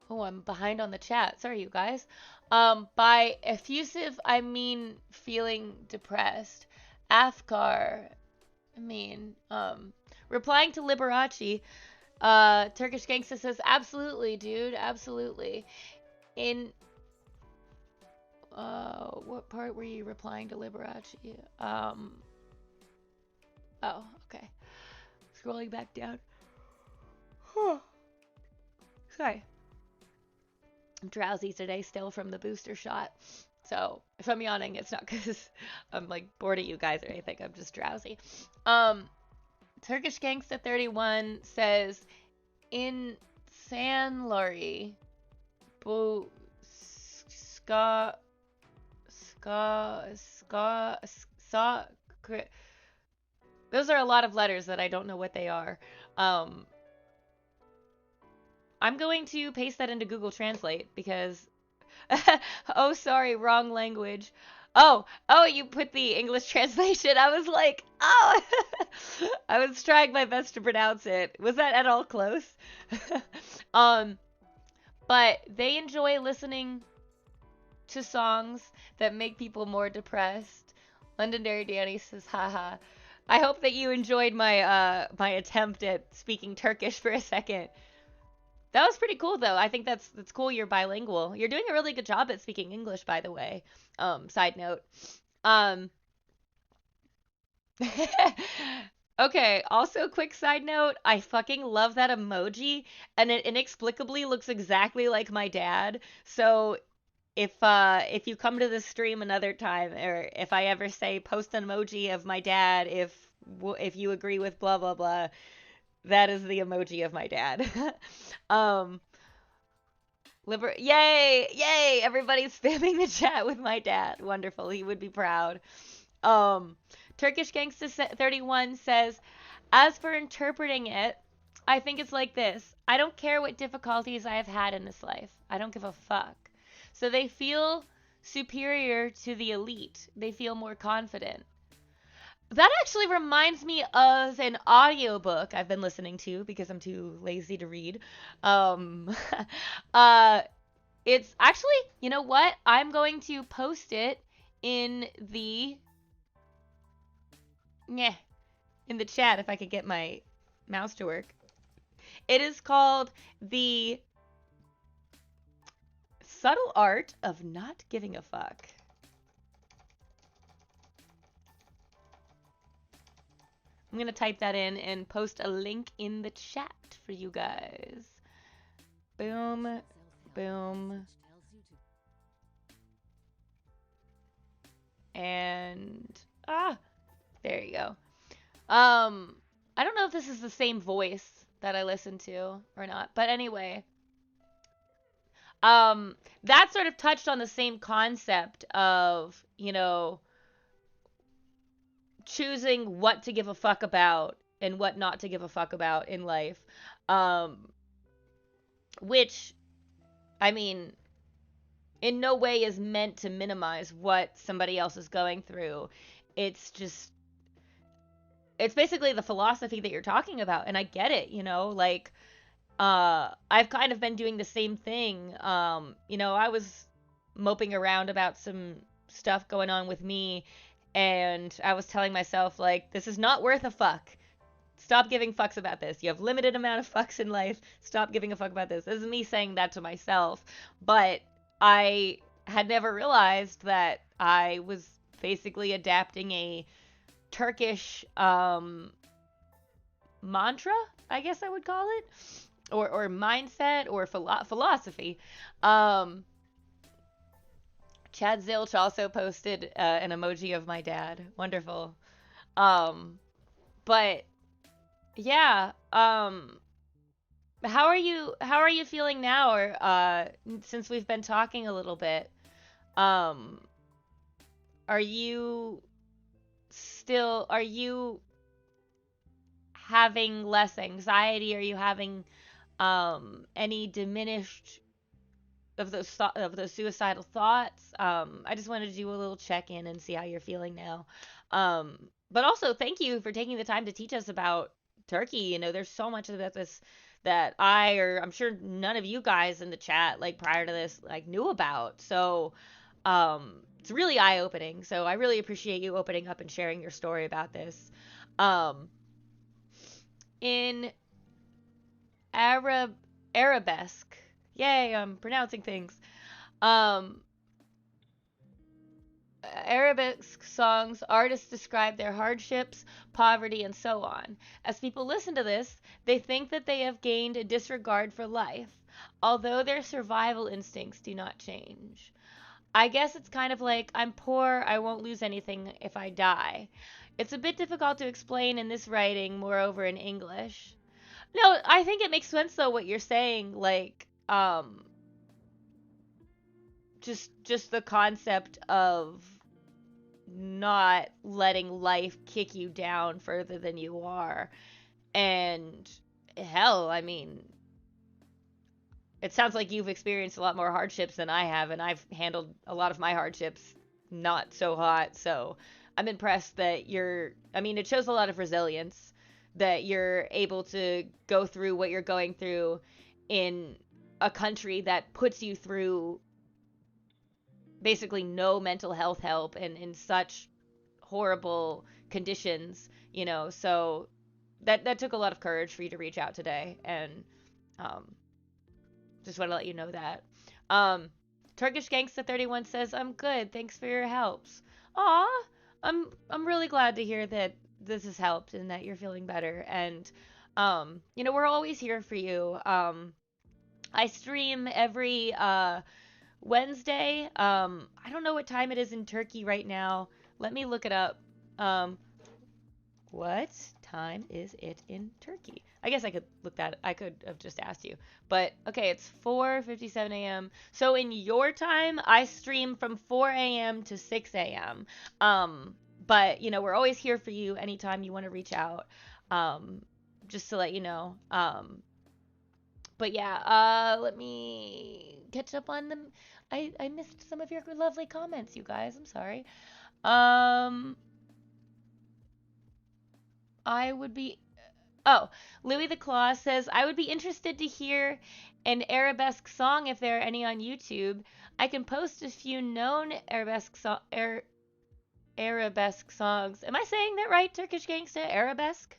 Oh, I'm behind on the chat. Sorry, you guys. By effusive, I mean feeling depressed. Afkar, I mean, replying to Liberace, Turkish Gangsta says, absolutely, dude, absolutely. In, what part were you replying to Liberace? Oh, okay. Scrolling back down. Sorry. I'm drowsy today still from the booster shot. So if I'm yawning, it's not because I'm like bored of you guys or anything. I'm just drowsy. Turkish Gangsta 31 says in San Lori, Bo ska ska ska sa. Those are a lot of letters that I don't know what they are. I'm going to paste that into Google Translate because oh, sorry, wrong language. Oh, you put the English translation. I was like, oh, I was trying my best to pronounce it. Was that at all close? um, but they enjoy listening to songs that make people more depressed. Legendary Danny says, haha. I hope that you enjoyed my attempt at speaking Turkish for a second. That was pretty cool though. I think that's cool you're bilingual. You're doing a really good job at speaking English, by the way. Side note. Um Okay, also quick side note, I fucking love that emoji and it inexplicably looks exactly like my dad. So if you come to the stream another time or if I ever say post an emoji of my dad if you agree with blah blah blah, that is the emoji of my dad. um Yay! Yay! Everybody's spamming the chat with my dad. Wonderful. He would be proud. Um, Turkish Gangsta 31 says, as for interpreting it, I think it's like this. I don't care what difficulties I have had in this life. I don't give a fuck. So they feel superior to the elite. They feel more confident. That actually reminds me of an audiobook I've been listening to because I'm too lazy to read. Um, uh, it's actually, you know what? I'm going to post it in the yeah, in the chat if I could get my mouse to work. It is called The Subtle Art of Not Giving a Fuck. I'm going to type that in and post a link in the chat for you guys. Boom, boom. And, there you go. I don't know if this is the same voice that I listened to or not, but anyway. That sort of touched on the same concept of, choosing what to give a fuck about and what not to give a fuck about in life. Which, I mean, in no way is meant to minimize what somebody else is going through. It's just, it's basically the philosophy that you're talking about, and I get it, like, I've kind of been doing the same thing. I was moping around about some stuff going on with me, and I was telling myself, like, this is not worth a fuck. Stop giving fucks about this. You have limited amount of fucks in life. Stop giving a fuck about this. This is me saying that to myself. But I had never realized that I was basically adapting a Turkish mantra, I guess I would call it, or mindset or philosophy. Um, Chad Zilch also posted an emoji of my dad. Wonderful. Um, but yeah, how are you feeling now, or since we've been talking a little bit? Um, are you are you having less anxiety? Are you having any diminished of those suicidal thoughts? I just wanted to do a little check in and see how you're feeling now. But also thank you for taking the time to teach us about Turkey. There's so much about this that I'm sure none of you guys in the chat like prior to this like knew about. So it's really eye opening. So I really appreciate you opening up and sharing your story about this. Um, in Arab Arabesque. Yay, I'm pronouncing things. Um, Arabesque songs, artists describe their hardships, poverty, and so on. As people listen to this, they think that they have gained a disregard for life, although their survival instincts do not change. I guess it's kind of like, I'm poor, I won't lose anything if I die. It's a bit difficult to explain in this writing, moreover in English. No, I think it makes sense though what you're saying, like just the concept of not letting life kick you down further than you are. And hell, I mean, it sounds like you've experienced a lot more hardships than I have, and I've handled a lot of my hardships not so hot. So I'm impressed that I mean, it shows a lot of resilience that you're able to go through what you're going through in a country that puts you through basically no mental health help and in such horrible conditions, so that took a lot of courage for you to reach out today, and um just want to let you know that. um Turkish Gangsta 31 says, I'm good, thanks for your helps. Aw, I'm really glad to hear that this has helped and that you're feeling better, and we're always here for you. I stream every Wednesday. I don't know what time it is in Turkey right now. Let me look it up. Um, what time is it in Turkey? I guess I could look that. I could have just asked you. But okay, it's 4:57 a.m. So in your time, I stream from 4 a.m. to 6 a.m. But we're always here for you anytime you want to reach out. Um, just to let you know. But yeah, let me catch up on them. I missed some of your lovely comments, you guys. I'm sorry. Um, I would be. Oh, Louis the Claw says, I would be interested to hear an arabesque song if there are any on YouTube. I can post a few known arabesque songs. Am I saying that right, Turkish Gangsta? Arabesque?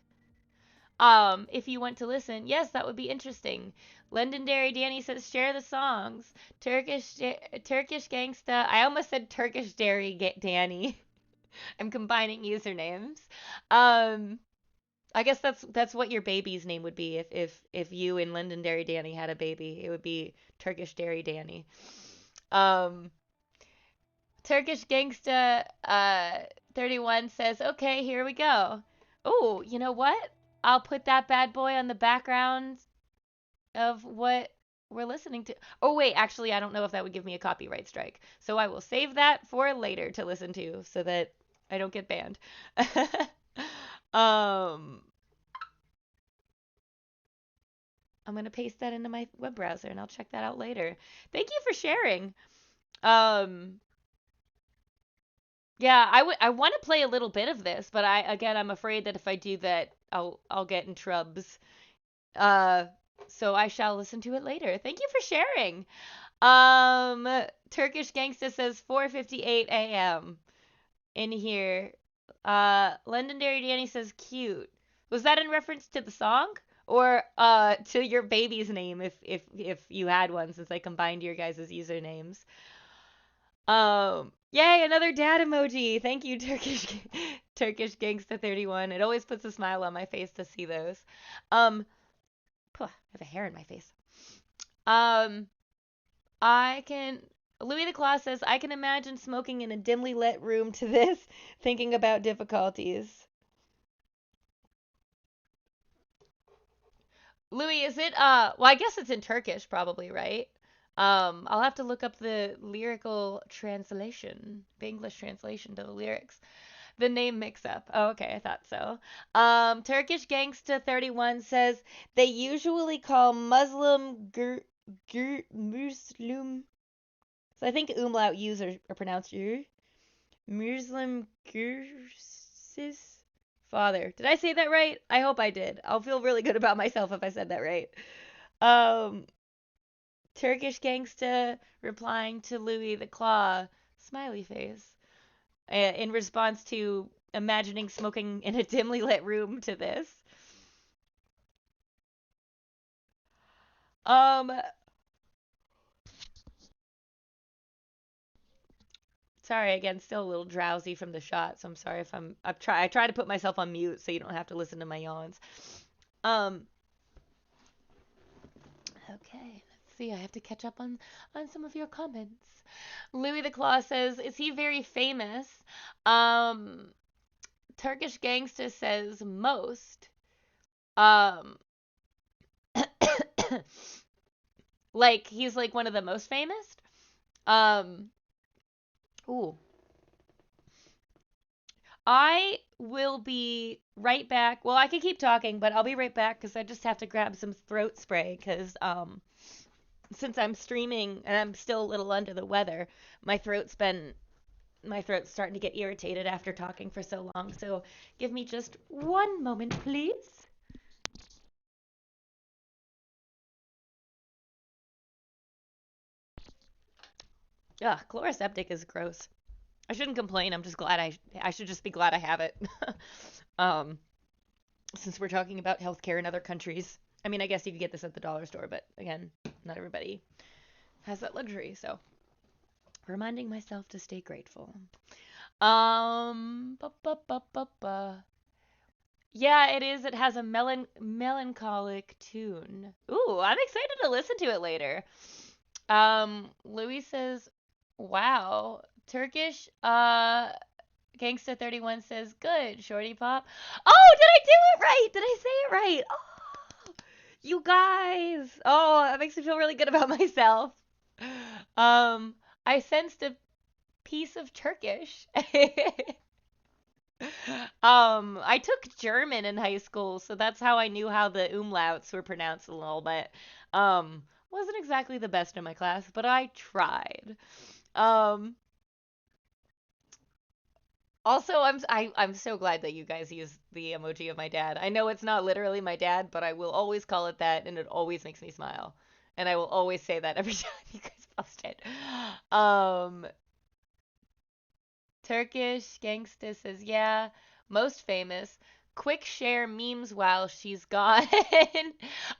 If you want to listen, yes, that would be interesting. Legendary Danny says, share the songs. Turkish Gangsta. I almost said Turkish Dairy Danny. I'm combining usernames. Um, I guess that's what your baby's name would be if you and Legendary Danny had a baby. It would be Turkish Dairy Danny. Um, Turkish Gangsta 31 says, "Okay, here we go." Oh, you know what? I'll put that bad boy on the background of what we're listening to. Oh wait, actually I don't know if that would give me a copyright strike. So I will save that for later to listen to so that I don't get banned. um I'm going to paste that into my web browser and I'll check that out later. Thank you for sharing. Um yeah, I want to play a little bit of this, but I'm afraid that if I do that I'll get in trubs. Uh so I shall listen to it later. Thank you for sharing. Turkish Gangsta says 4:58 a.m. in here. Legendary Danny says cute. Was that in reference to the song or to your baby's name if you had one since I combined your guys' usernames? Yay, another dad emoji. Thank you, Turkish Gangsta 31. It always puts a smile on my face to see those. I have a hair in my face. Um, I can. Louis the Claw says, I can imagine smoking in a dimly lit room to this, thinking about difficulties. Louis, is it well, I guess it's in Turkish probably, right? I'll have to look up the lyrical translation, the English translation to the lyrics. The name mix up. Oh, okay, I thought so. Turkish Gangsta 31 says they usually call Muslim. So I think umlaut U's are pronounced U. Muslim Gursis father. Did I say that right? I hope I did. I'll feel really good about myself if I said that right. Um, Turkish Gangsta replying to Louis the Claw, smiley face, in response to imagining smoking in a dimly lit room to this. Um, Sorry again, still a little drowsy from the shot, so I'm sorry if I try to put myself on mute so you don't have to listen to my yawns. Um, okay, let's see. I have to catch up on some of your comments. Louis the Claw says, "Is he very famous?" Um, Turkish Gangsta says most. Um, like he's like one of the most famous. Um, ooh, I will be right back. Well, I can keep talking, but I'll be right back because I just have to grab some throat spray because since I'm streaming and I'm still a little under the weather, my throat's starting to get irritated after talking for so long. So give me just one moment, please. Ugh, Chloraseptic is gross. I shouldn't complain. I'm just glad I should just be glad I have it. um, since we're talking about healthcare in other countries. I mean, I guess you could get this at the dollar store, but again, not everybody has that luxury. So, reminding myself to stay grateful. Ba, ba, ba, ba, ba. Yeah, it is. It has a melancholic tune. Ooh, I'm excited to listen to it later. Louis says, "Wow, Turkish." Gangsta 31 says, "Good, Shorty Pop." Oh, did I do it right? Did I say it right? Oh, you guys. Oh, that makes me feel really good about myself. Um, I sensed a piece of Turkish. I took German in high school, so that's how I knew how the umlauts were pronounced a little bit. Wasn't exactly the best in my class, but I tried. Um, Also, I'm so glad that you guys use the emoji of my dad. I know it's not literally my dad, but I will always call it that, and it always makes me smile. And I will always say that every time you guys post it. Um, Turkish Gangsta says, yeah, most famous. Quick share memes while she's gone.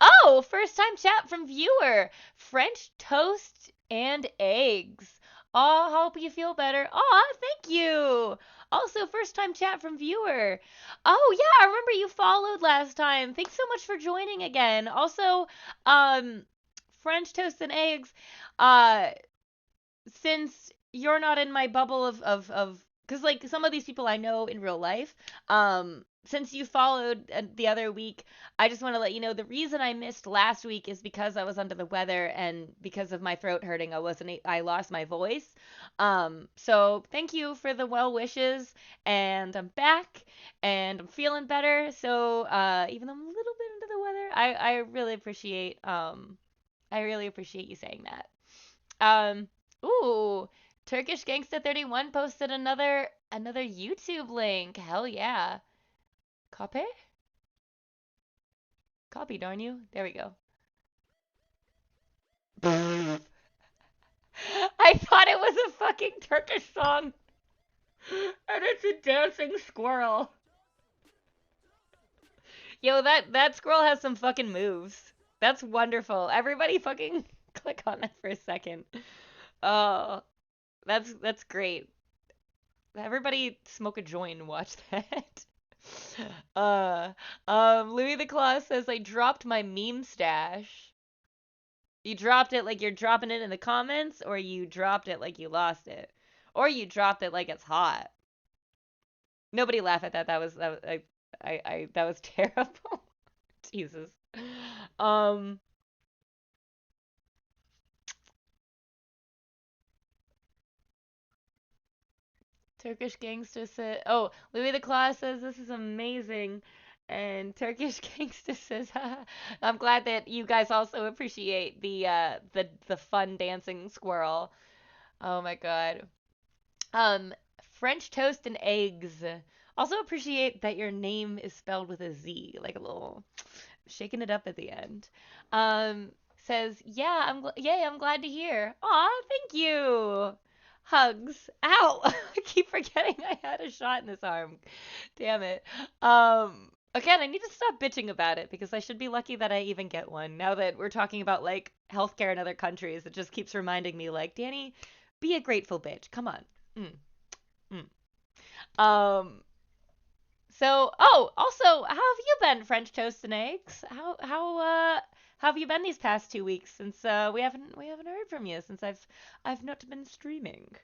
Oh, first time chat from viewer. French toast and eggs. Oh, hope you feel better. Oh, thank you. Also, first time chat from viewer. Oh, yeah, I remember you followed last time. Thanks so much for joining again. Also, um, French toast and eggs. Uh, since you're not in my bubble of because like some of these people I know in real life, since you followed the other week, I just want to let you know the reason I missed last week is because I was under the weather and because of my throat hurting. I lost my voice. So thank you for the well wishes, and I'm back and I'm feeling better. So even though I'm a little bit under the weather, I really appreciate you saying that. Um, Ooh, Turkish Gangsta 31 posted another YouTube link. Hell yeah. Copy? Copy, darn you. There we go. I thought it was a fucking Turkish song. And it's a dancing squirrel. Yo, that squirrel has some fucking moves. That's wonderful. Everybody fucking click on that for a second. Oh. That's great. Everybody smoke a joint and watch that. Uh, Louis the Claw says I dropped my meme stash. You dropped it like you're dropping it in the comments, or you dropped it like you lost it, or you dropped it like it's hot. Nobody laugh at that. That was terrible. Jesus. Um, Turkish Gangster said, "Oh, Louis the Claw says this is amazing." And Turkish Gangster says, "I'm glad that you guys also appreciate the fun dancing squirrel." Oh my God. Um, French toast and eggs. Also appreciate that your name is spelled with a Z, like a little shaking it up at the end. Um, Says, "Yeah, yay, I'm glad to hear." Aw, thank you. Hugs. Ow! I keep forgetting I had a shot in this arm. Damn it. Again, I need to stop bitching about it because I should be lucky that I even get one. Now that we're talking about like healthcare in other countries, it just keeps reminding me like, Danny, be a grateful bitch. Come on. Mm, mm. Um, also, how have you been, French toast and eggs? How have you been these past 2 weeks since we haven't heard from you since I've not been streaming.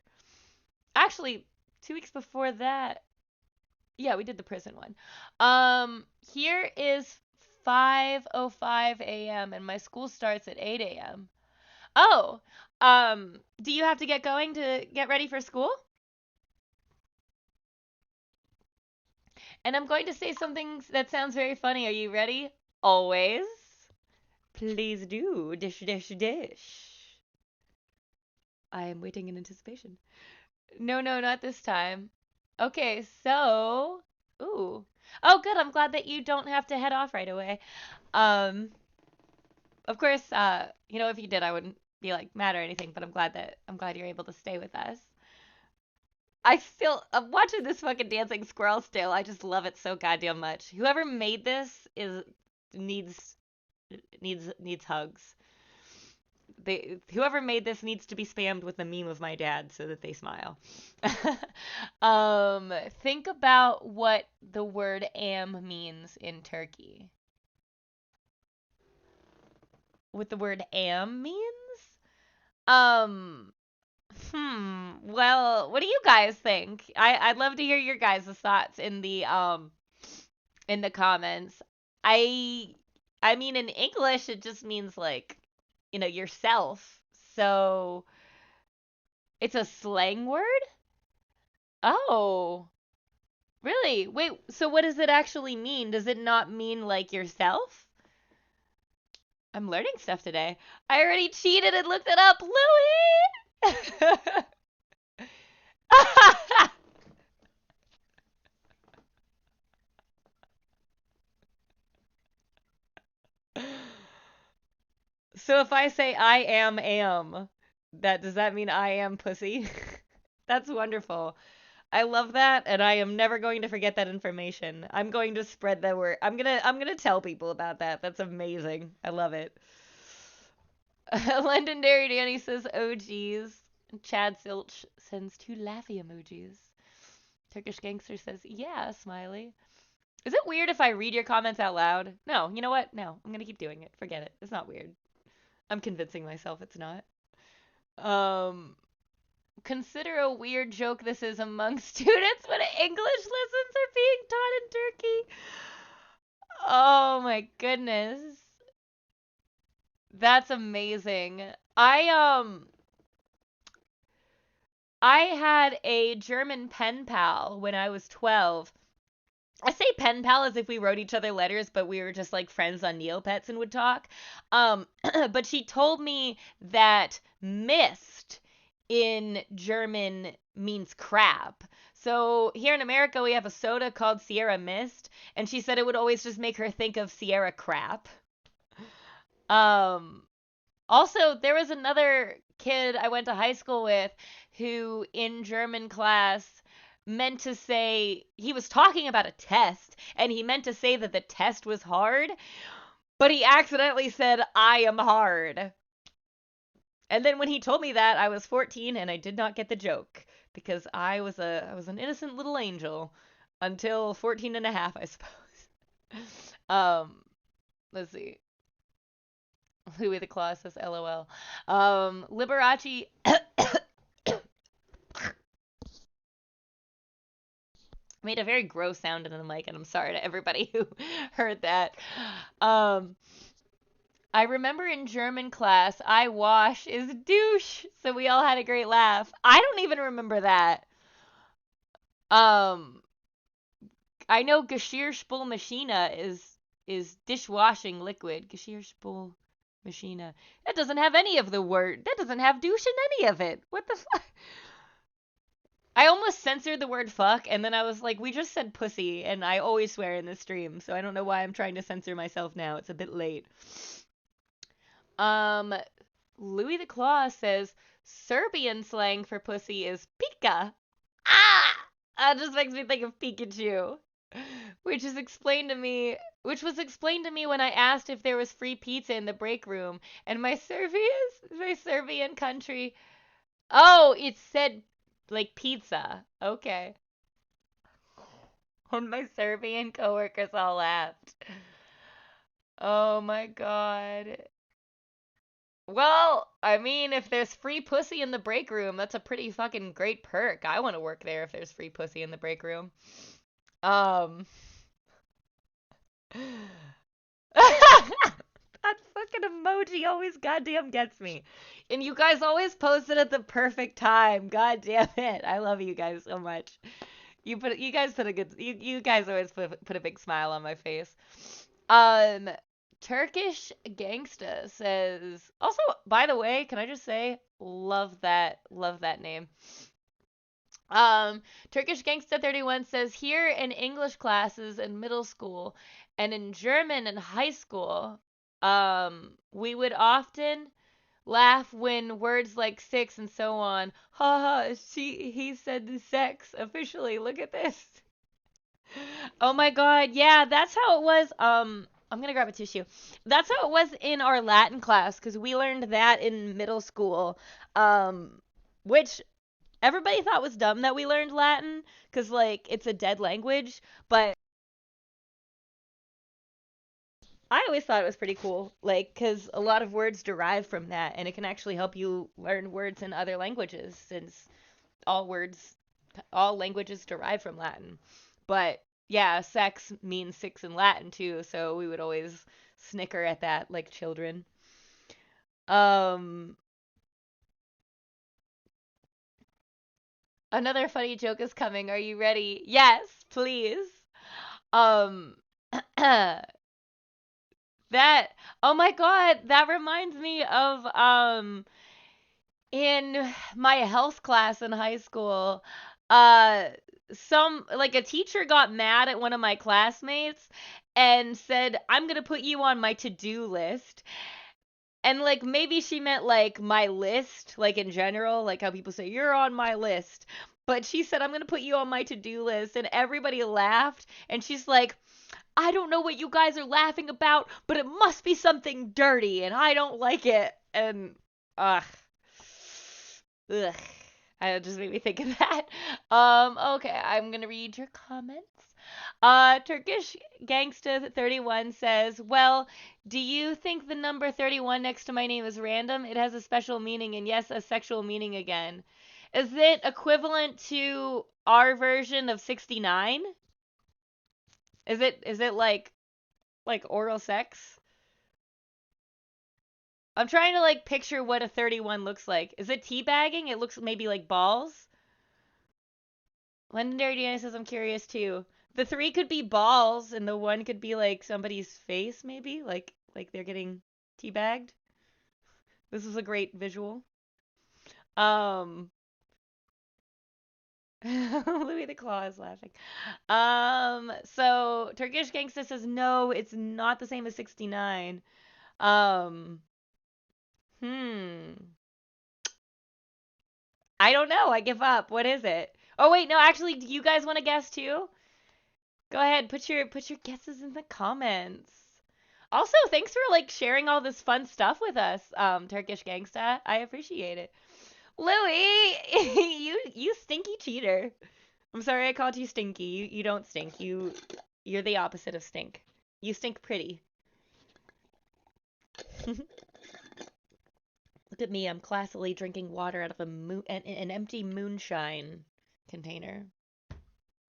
Actually, 2 weeks before that, yeah, we did the prison one. Here is 5:05 a.m. and my school starts at 8 a.m. Oh, do you have to get going to get ready for school? And I'm going to say something that sounds very funny. Are you ready? Always. Please do. Dish, dish, dish. I am waiting in anticipation. No, no, not this time. Okay, so. Ooh. Oh, good. I'm glad that you don't have to head off right away. Um, of course, if you did, I wouldn't be like mad or anything, but I'm glad you're able to stay with us. I'm watching this fucking dancing squirrel still. I just love it so goddamn much. Whoever made this is needs needs hugs. Whoever made this needs to be spammed with the meme of my dad so that they smile. Think about what the word am means in Turkey. What the word am means? Um, Well, what do you guys think? I'd love to hear your guys' thoughts in the comments. I I mean in English it just means like, yourself. So it's a slang word? Oh, really? Wait, so what does it actually mean? Does it not mean like yourself? I'm learning stuff today. I already cheated and looked it up. Louis! So if I say I am, that does that mean I am pussy? That's wonderful. I love that, and I am never going to forget that information. I'm going to spread that word. I'm gonna tell people about that. That's amazing. I love it. Legendary Danny says, "Oh geez." Chad Silch sends 2 laughy emojis. Turkish Gangster says, "Yeah, smiley." Is it weird if I read your comments out loud? No, you know what? No, I'm gonna keep doing it. Forget it. It's not weird. I'm convincing myself it's not. Um, Consider a weird joke this is among students when English lessons are being taught in Turkey. Oh my goodness. That's amazing. I um I had a German pen pal when I was 12. I say pen pal as if we wrote each other letters, but we were just like friends on Neopets and would talk. But she told me that mist in German means crap. So here in America, we have a soda called Sierra Mist, and she said it would always just make her think of Sierra crap. Um, Also, there was another kid I went to high school with who, in German class, meant to say he was talking about a test and he meant to say that the test was hard, but he accidentally said, I am hard. And then when he told me that, I was 14 and I did not get the joke because I was an innocent little angel until 14 and a half, I suppose. Um, let's see. Louis the Claw says LOL. Liberace made a very gross sound in the mic, and I'm sorry to everybody who heard that. Um, I remember in German class, I wash is douche, so we all had a great laugh. I don't even remember that. Um, I know Geschirrspülmaschine is dishwashing liquid. Geschirrspülmaschine. That doesn't have any of the word. That doesn't have douche in any of it. What the fuck? I almost censored the word fuck, and then I was like, we just said pussy, and I always swear in this stream, so I don't know why I'm trying to censor myself now. It's a bit late. Um, Louis the Claw says Serbian slang for pussy is pika. Ah! That just makes me think of Pikachu. Which is explained to me which was explained to me when I asked if there was free pizza in the break room, and my Serbian country. Oh, it said like pizza. Okay. And my Serbian coworkers all laughed. Oh my god. Well, I mean, if there's free pussy in the break room, that's a pretty fucking great perk. I want to work there if there's free pussy in the break room. Um, that fucking emoji always goddamn gets me. And you guys always post it at the perfect time. God damn it. I love you guys so much. You guys put a good you guys always put a big smile on my face. Um Turkish Gangsta says also, by the way, can I just say love that name. Turkish Gangsta 31 says here in English classes in middle school and in German in high school, we would often laugh when words like six and so on. Ha ha, he said the sex officially. Look at this. Oh my god, yeah, that's how it was. I'm gonna grab a tissue. That's how it was in our Latin class because we learned that in middle school. Which everybody thought was dumb that we learned Latin because like it's a dead language, but I always thought it was pretty cool, like because a lot of words derive from that, and it can actually help you learn words in other languages since all words, all languages derive from Latin. But yeah, sex means six in Latin too, so we would always snicker at that like children. Um, Another funny joke is coming. Are you ready? Yes, please. Um, that, oh my God, that reminds me of in my health class in high school, uh some like a teacher got mad at one of my classmates and said, "I'm going to put you on my to-do list." And like maybe she meant like my list, like in general, like how people say you're on my list. But she said, "I'm going to put you on my to-do list." And everybody laughed, and she's like, "I don't know what you guys are laughing about, but it must be something dirty, and I don't like it." And ugh, ugh, it just made me think of that. Okay, I'm gonna read your comments. Turkish Gangsta 31 says, "Well, do you think the number 31 next to my name is random? It has a special meaning, and yes, a sexual meaning again. Is it equivalent to our version of 69? Is it like oral sex? I'm trying to like picture what a 31 looks like. Is it teabagging? It looks maybe like balls. Legendary Diana says I'm curious too. The three could be balls, and the one could be like somebody's face, maybe like they're getting teabagged. This is a great visual. Um, Louis the Claw is laughing. So Turkish Gangsta says no, it's not the same as 69. Um, hmm. I don't know. I give up. What is it? Oh wait, no, actually, do you guys want to guess too? Go ahead, put your guesses in the comments. Also, thanks for like sharing all this fun stuff with us, Turkish Gangsta. I appreciate it. Louie, you stinky cheater. I'm sorry I called you stinky. You don't stink. You're the opposite of stink. You stink pretty. Look at me. I'm classily drinking water out of an empty moonshine container.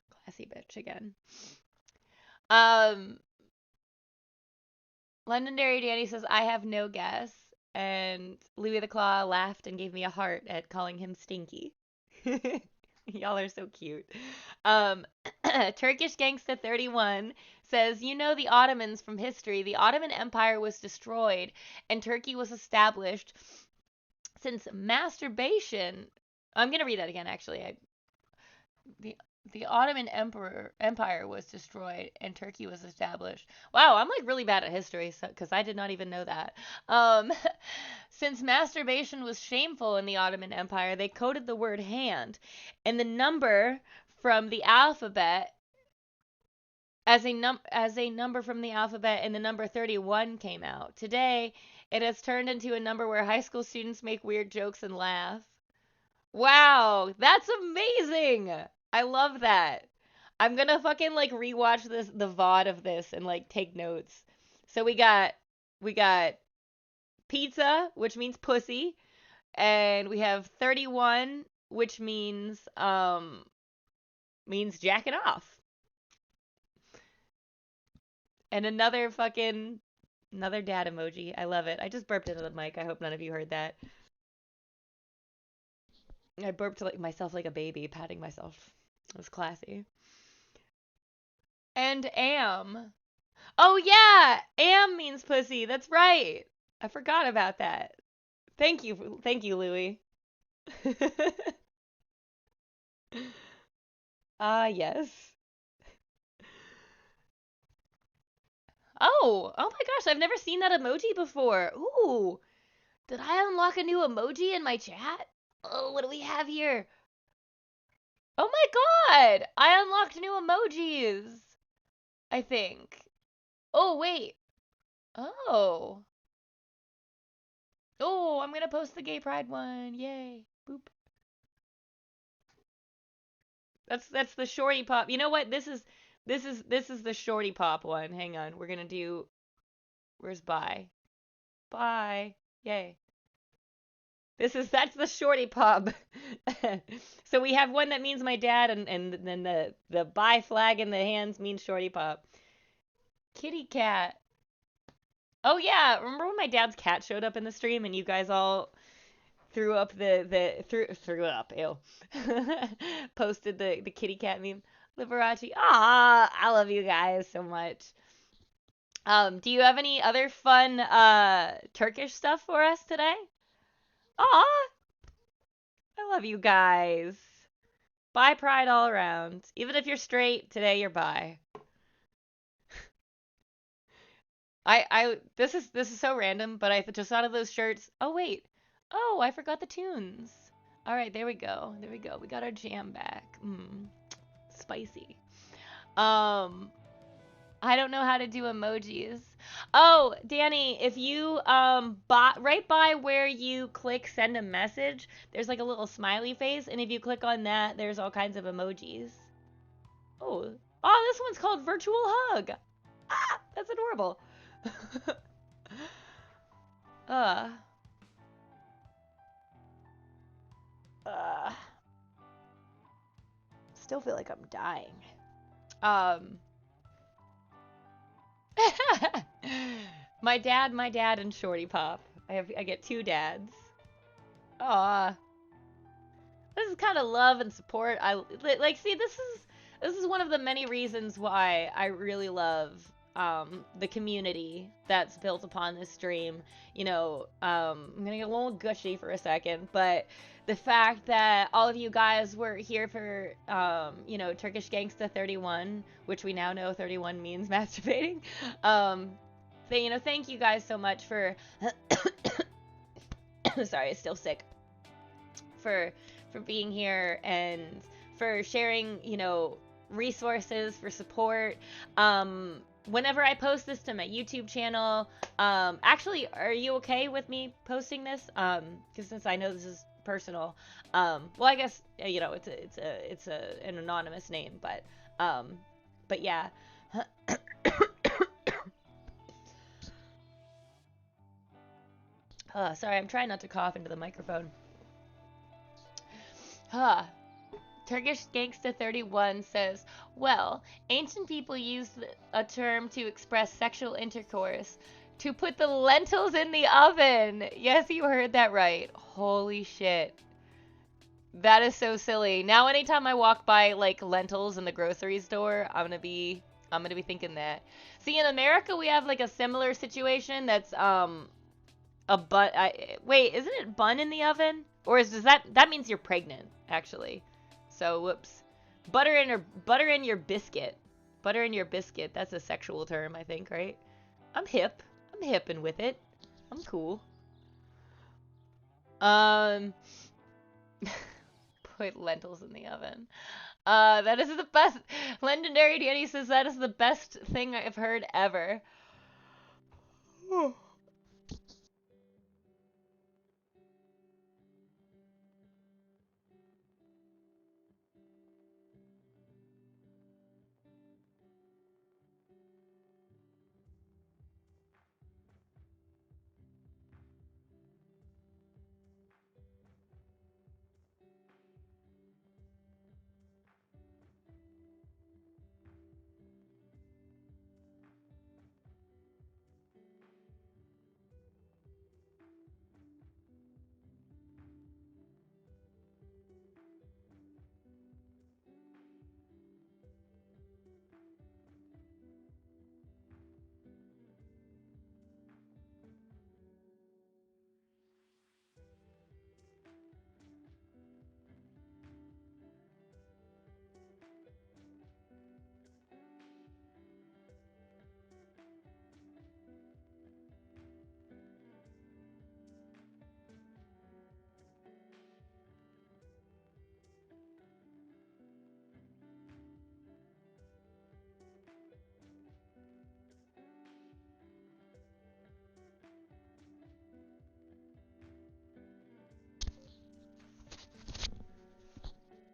Classy bitch again. Um, Londonderry Danny says I have no guess, and Louis the Claw laughed and gave me a heart at calling him stinky. Y'all are so cute. Um, Turkish Gangsta 31 says, you know the Ottomans from history. The Ottoman Empire was destroyed and Turkey was established since masturbation. I'm gonna read that again. Actually, the the Ottoman Empire was destroyed and Turkey was established. Wow, I'm like really bad at history because I did not even know that. Um, since masturbation was shameful in the Ottoman Empire, they coded the word hand and the number from the alphabet as a number from the alphabet, and the number 31 came out. Today, it has turned into a number where high school students make weird jokes and laugh. Wow, that's amazing. I love that. I'm gonna fucking like rewatch the VOD of this and like take notes. So we got pizza, which means pussy, and we have 31, which means jacking off. And another dad emoji. I love it. I just burped into the mic. I hope none of you heard that. I burped like myself like a baby, patting myself. It was classy. And am. Oh yeah, am means pussy. That's right. I forgot about that. Thank you, Louie. Ah, yes. Oh my gosh, I've never seen that emoji before. Ooh, did I unlock a new emoji in my chat? Oh, what do we have here? Oh my god! I unlocked new emojis, I think. Oh, wait. Oh. Oh, I'm gonna post the gay pride one. Yay. Boop. That's the shorty pop. You know what? This is the shorty pop one. Hang on. We're gonna do where's bye? Bye. Yay. That's the shorty pop. So we have one that means my dad and then the bye flag in the hands means shorty pop. Kitty cat. Oh yeah, remember when my dad's cat showed up in the stream and you guys all threw up threw up, ew. Posted the kitty cat meme. Liberace. Ah, I love you guys so much. Do you have any other fun Turkish stuff for us today? Ah, I love you guys. Bi pride all around. Even if you're straight, today you're bi. This is so random, but I just thought of those shirts. Oh wait. Oh, I forgot the tunes. All right, there we go. There we go. We got our jam back. Spicy. Um, I don't know how to do emojis. Oh, Danny, if you right by where you click send a message, there's like a little smiley face, and if you click on that, there's all kinds of emojis. Oh, this one's called virtual hug. Ah, that's adorable. uh, uh, still feel like I'm dying. Um, my dad, and Shorty Pop. I get two dads. Aw, this is kind of love and support. I like see this is one of the many reasons why I really love the community that's built upon this stream. You know, I'm gonna get a little gushy for a second, but the fact that all of you guys were here for you know, Turkish Gangsta 31, which we now know 31 means masturbating. You know, thank you guys so much for sorry, it's still sick. For being here and for sharing, you know, resources for support. whenever I post this to my YouTube channel, actually, are you okay with me posting this? Because since I know this is personal, well, I guess you know it's an anonymous name, um, but yeah. Sorry, I'm trying not to cough into the microphone. Turkish Gangsta 31 says, well, ancient people used a term to express sexual intercourse. To put the lentils in the oven. Yes, you heard that right. Holy shit. That is so silly. Now anytime I walk by like lentils in the grocery store, I'm gonna be thinking that. See, in America we have like a similar situation that's a bun. Wait, isn't it bun in the oven? Or does that means you're pregnant actually? So whoops. Butter in your biscuit. Butter in your biscuit. That's a sexual term, I think, right? I'm hip. I'm hippin' with it. I'm cool. Um, put lentils in the oven. That is the best. Legendary Danny says that is the best thing I've heard ever.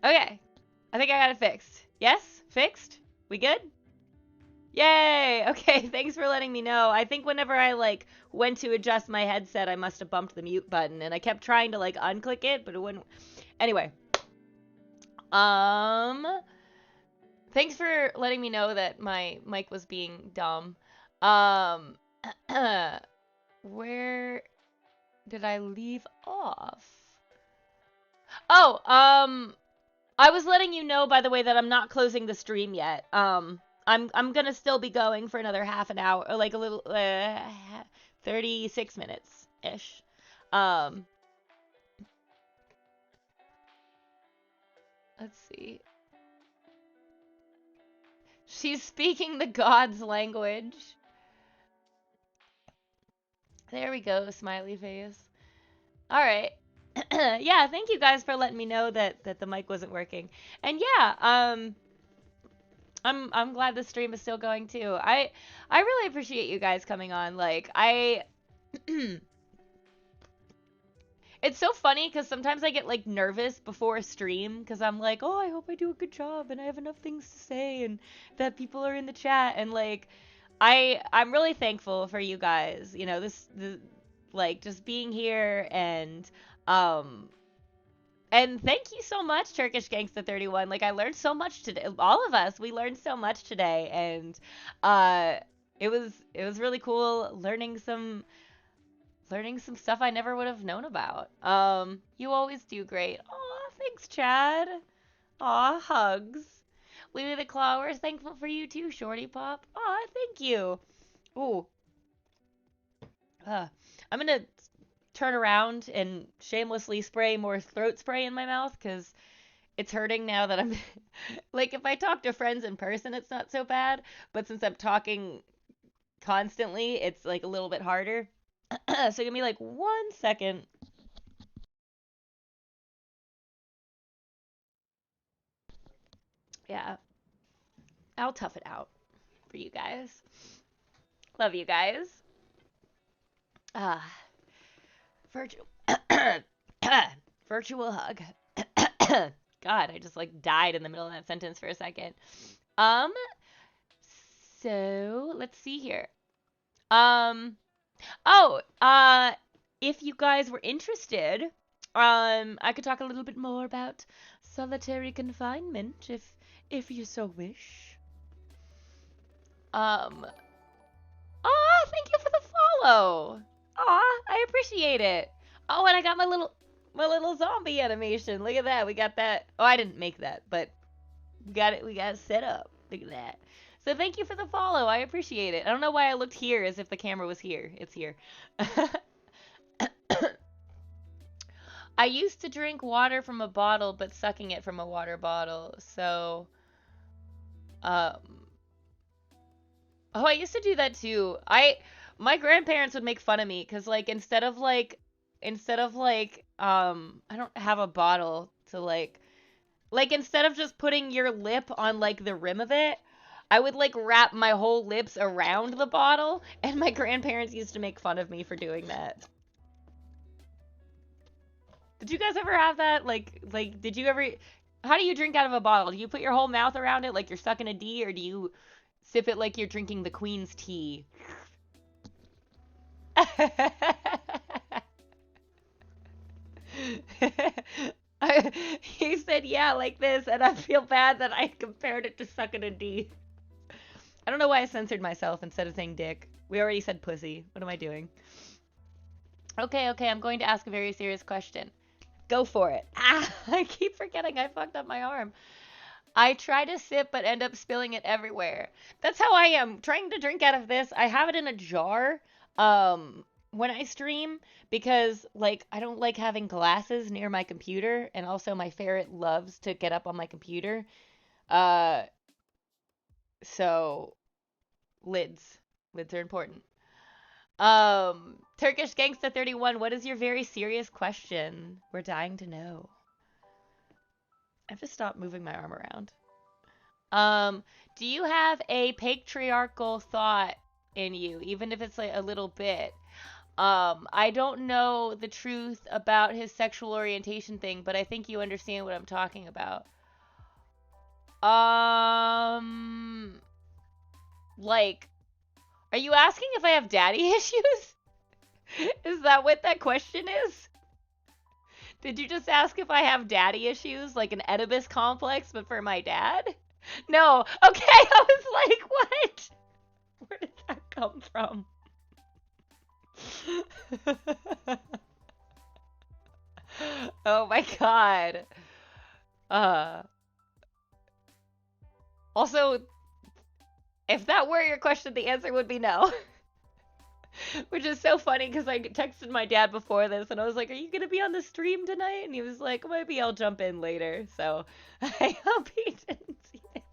Okay. I think I got it fixed. Yes? Fixed? We good? Yay! Okay, thanks for letting me know. I think whenever I like went to adjust my headset, I must have bumped the mute button and I kept trying to like unclick it, but it wouldn't. Anyway, um thanks for letting me know that my mic was being dumb. Um where did I leave off? Oh, I was letting you know, by the way, that I'm not closing the stream yet. I'm gonna still be going for another half an hour, or like a little 36 minutes ish. Um, let's see. She's speaking the gods' language. There we go, smiley face. All right. Yeah, thank you guys for letting me know that the mic wasn't working. And yeah, I'm glad the stream is still going too. I really appreciate you guys coming on. Like I it's so funny because sometimes I get like nervous before a stream because I'm like, oh, I hope I do a good job and I have enough things to say and that people are in the chat and like I'm really thankful for you guys. You know, like just being here um and thank you so much, Turkish Gangsta 31. Like I learned so much today. All of us, we learned so much today and uh it was really cool learning some stuff I never would have known about. You always do great. Aw, thanks, Chad. Aw, hugs. Lily the Claw, we're thankful for you too, Shorty Pop. Aw, thank you. Ooh, uh, I'm gonna turn around and shamelessly spray more throat spray in my mouth because it's hurting now that I'm like if I talk to friends in person, it's not so bad, but since I'm talking constantly, it's like a little bit harder. So give me like 1 second. Yeah, I'll tough it out. for you guys. Love you guys. Ah, virtual virtual hug. God, I just like died in the middle of that sentence for a second. Um, so let's see here. Um, oh, if you guys were interested, I could talk a little bit more about solitary confinement if you so wish. Um, thank you for the follow. I appreciate it. Oh, and I got my little zombie animation. Look at that. We got that. Oh, I didn't make that, but we got it set up. Look at that. So thank you for the follow. I appreciate it. I don't know why I looked here as if the camera was here. It's here. I used to drink water from a bottle, but sucking it from a water bottle. So, um, oh, I used to do that too. My grandparents would make fun of me because like instead of like I don't have a bottle to like instead of just putting your lip on like the rim of it, I would like wrap my whole lips around the bottle, and my grandparents used to make fun of me for doing that. Did you guys ever have that? Like did you ever how do you drink out of a bottle? Do you put your whole mouth around it like you're sucking a D, or do you sip it like you're drinking the queen's tea? He said, yeah, like this, and I feel bad that I compared it to sucking a D. I don't know why I censored myself instead of saying dick. We already said pussy. What am I doing? Okay, I'm going to ask a very serious question. Go for it. Ah, I keep forgetting I fucked up my arm. I try to sip but end up spilling it everywhere. That's how I am. Trying to drink out of this, I have it in a jar when I stream because like I don't like having glasses near my computer, and also my ferret loves to get up on my computer. Uh so lids. Lids are important. Turkish Gangsta 31, what is your very serious question? We're dying to know. I have to stop moving my arm around. Do you have a patriarchal thought in you, even if it's like a little bit? I don't know the truth about his sexual orientation thing, but I think you understand what I'm talking about. Like, are you asking if I have daddy issues? Is that what that question is? Did you just ask if I have daddy issues, like an Oedipus complex, but for my dad? No. Okay, I was like, what? Where did that come from? Oh my god. Also, if that were your question, the answer would be no. Which is so funny because I texted my dad before this and I was like, are you going to be on the stream tonight? And he was like, maybe I'll jump in later. So I hope he didn't see that.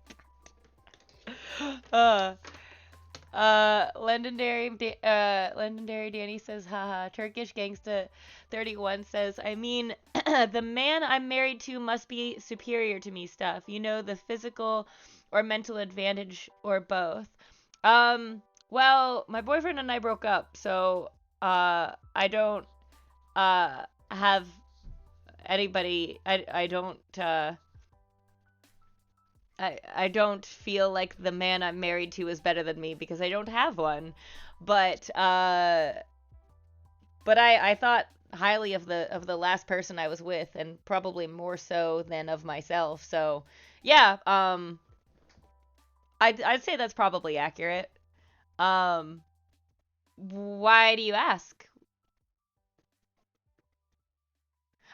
Legendary Danny says, haha. Turkish Gangsta 31 says, I mean, the man I'm married to must be superior to me stuff. You know, the physical or mental advantage or both. Well, my boyfriend and I broke up, so I don't have anybody. I don't feel like the man I'm married to is better than me because I don't have one. But I thought highly of the last person I was with, and probably more so than of myself. So yeah, I'd say that's probably accurate. Um, why do you ask?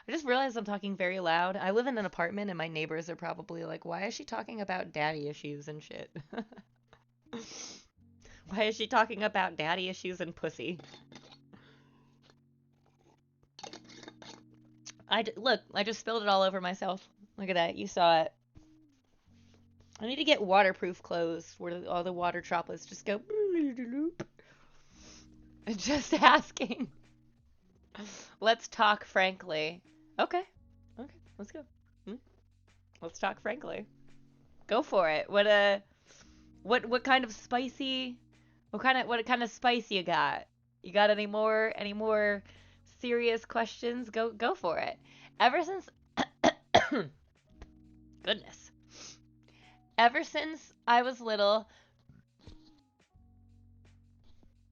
I just realized I'm talking very loud. I live in an apartment and my neighbors are probably like, why is she talking about daddy issues and shit? Why is she talking about daddy issues and pussy? Look, I just spilled it all over myself. Look at that. You saw it. I need to get waterproof clothes where all the water droplets just go. Just asking. Let's talk frankly. Okay. Let's go. Let's talk frankly. Go for it. What kind of spicy? What kind of spice you got? You got any more serious questions? Go for it. Ever since goodness. Ever since I was little,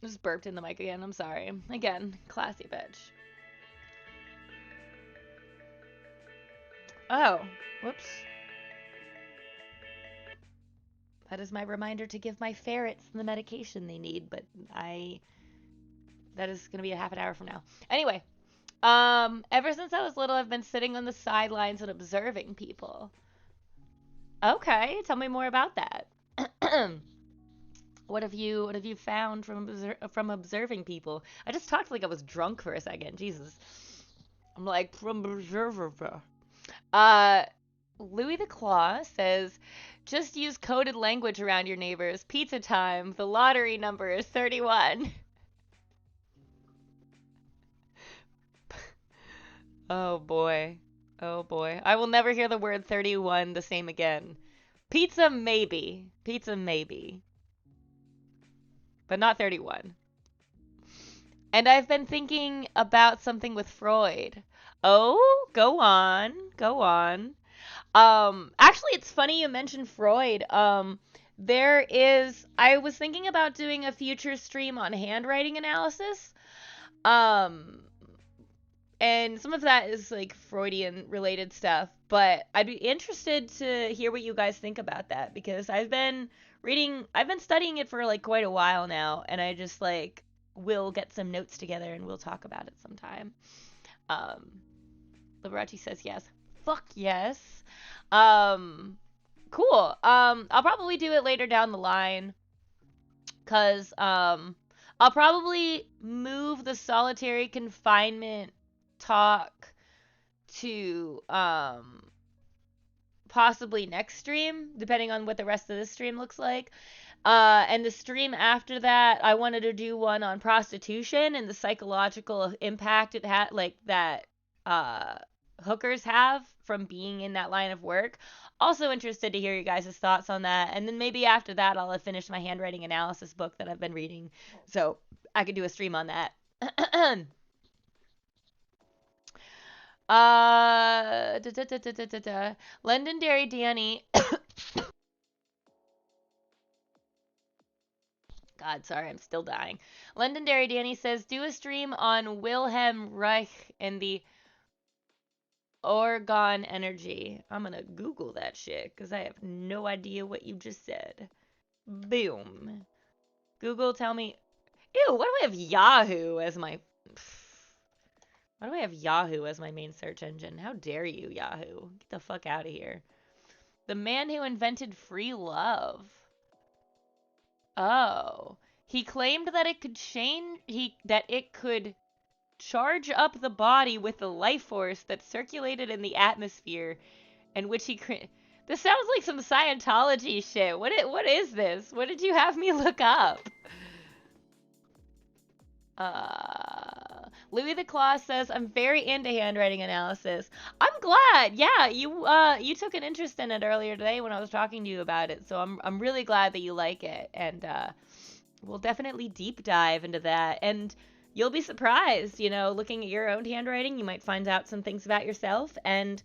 just burped in the mic again. I'm sorry. Again, classy bitch. Oh, whoops. That is my reminder to give my ferrets the medication they need, but that is going to be a half an hour from now. Anyway, ever since I was little, I've been sitting on the sidelines and observing people. Okay, tell me more about that. What have you found from observing people? I just talked like I was drunk for a second. Jesus. I'm like from observer. Uh Louis the Claw says, just use coded language around your neighbors. Pizza time. The lottery number is 31. Oh boy. Oh boy. I will never hear the word 31 the same again. Pizza maybe. Pizza maybe. But not 31. And I've been thinking about something with Freud. Oh, go on. Go on. Actually, it's funny you mentioned Freud. I was thinking about doing a future stream on handwriting analysis. Um, and some of that is like Freudian related stuff, but I'd be interested to hear what you guys think about that because I've been studying it for like quite a while now, and I just like will get some notes together and we'll talk about it sometime. Um, Liberace says yes. Fuck yes. Um, cool. I'll probably do it later down the line, cause I'll probably move the solitary confinement talk to possibly next stream, depending on what the rest of the stream looks like. And the stream after that, I wanted to do one on prostitution and the psychological impact it had, like that uh, hookers have from being in that line of work. Also interested to hear you guys' thoughts on that. And then maybe after that, I'll have finished my handwriting analysis book that I've been reading, so I could do a stream on that. Londonderry Danny. God, sorry, I'm still dying. Londonderry Danny says, do a stream on Wilhelm Reich and the Orgone energy. I'm gonna Google that shit because I have no idea what you just said. Boom. Google, tell me. Ew, why do I have Yahoo as my. Why do I have Yahoo as my main search engine? How dare you, Yahoo? Get the fuck out of here. The man who invented free love. Oh. He claimed that it could charge up the body with the life force that circulated in the atmosphere, and which this sounds like some Scientology shit. What is this? What did you have me look up? Louis the Claw says, I'm very into handwriting analysis. I'm glad. Yeah, you took an interest in it earlier today when I was talking to you about it. So I'm really glad that you like it, and we'll definitely deep dive into that. And you'll be surprised, looking at your own handwriting, you might find out some things about yourself. And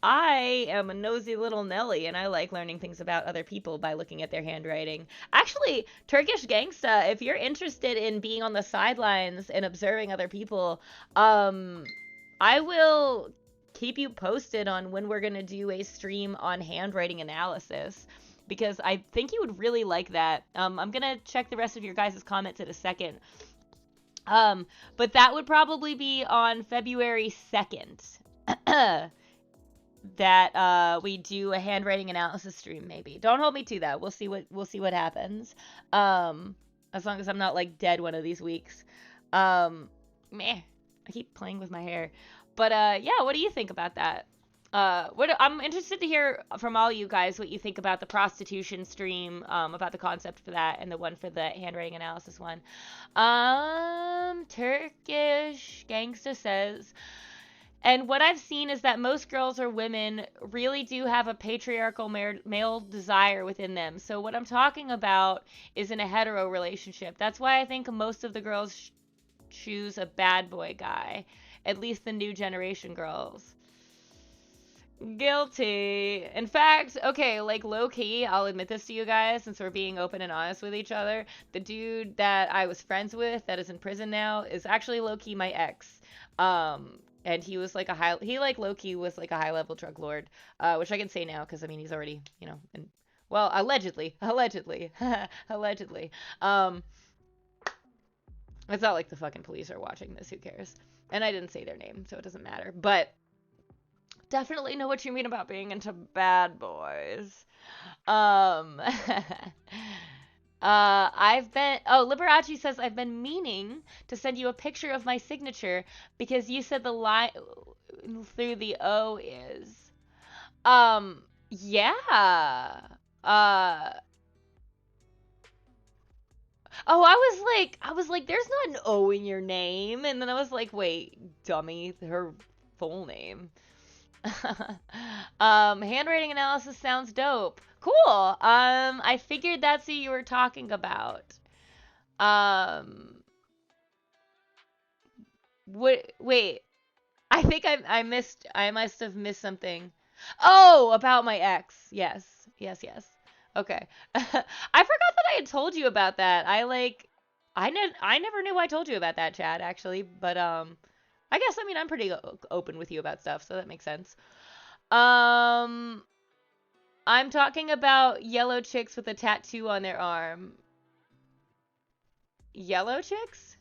I am a nosy little Nelly, and I like learning things about other people by looking at their handwriting. Actually, Turkish Gangsta, if you're interested in being on the sidelines and observing other people, I will keep you posted on when we're going to do a stream on handwriting analysis, because I think you would really like that. I'm going to check the rest of your guys' comments in a second. But that would probably be on February 2nd. That we do a handwriting analysis stream, maybe. Don't hold me to that. We'll see what happens. As long as I'm not like dead one of these weeks. Meh. I keep playing with my hair. But yeah, what do you think about that? I'm interested to hear from all you guys what you think about the prostitution stream, about the concept for that, and the one for the handwriting analysis one. Turkish Gangsta says, And what I've seen is that most girls or women really do have a patriarchal male desire within them. So what I'm talking about is in a hetero relationship. That's why I think most of the girls choose a bad boy guy, at least the new generation girls. Guilty. In fact, okay, like low key, I'll admit this to you guys since we're being open and honest with each other. The dude that I was friends with that is in prison now is actually low key my ex. And he was like low key was like a high level drug lord, which I can say now because I mean he's already, and well, allegedly, allegedly. Um, it's not like the fucking police are watching this. Who cares? And I didn't say their name, so it doesn't matter. But definitely know what you mean about being into bad boys. Um, Liberace says, I've been meaning to send you a picture of my signature because you said the line through the O is. Yeah. Uh, oh, I was like, there's not an O in your name. And then I was like, wait, dummy, her full name. Handwriting analysis sounds dope. Cool. I figured that's who you were talking about. Um, wait. I think I must have missed something. Oh, about my ex. Yes. Yes, yes. Okay. I forgot that I had told you about that. I never knew I told you about that, Chad, actually, but I guess I mean I'm pretty open with you about stuff, so that makes sense. Um, I'm talking about yellow chicks with a tattoo on their arm. Yellow chicks?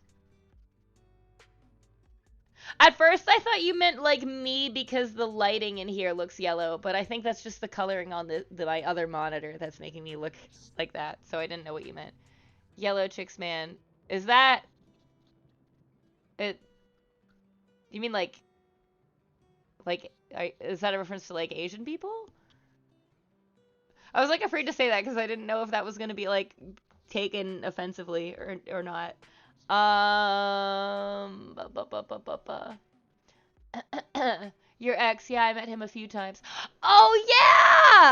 At first, I thought you meant like me because the lighting in here looks yellow, but I think that's just the coloring on my other monitor that's making me look like that. So I didn't know what you meant. Yellow chicks, man. Is that it? You mean is that a reference to like Asian people? I was like afraid to say that because I didn't know if that was gonna be like taken offensively or not. Ba, ba, ba, ba, ba, ba. Your ex, yeah, I met him a few times. Oh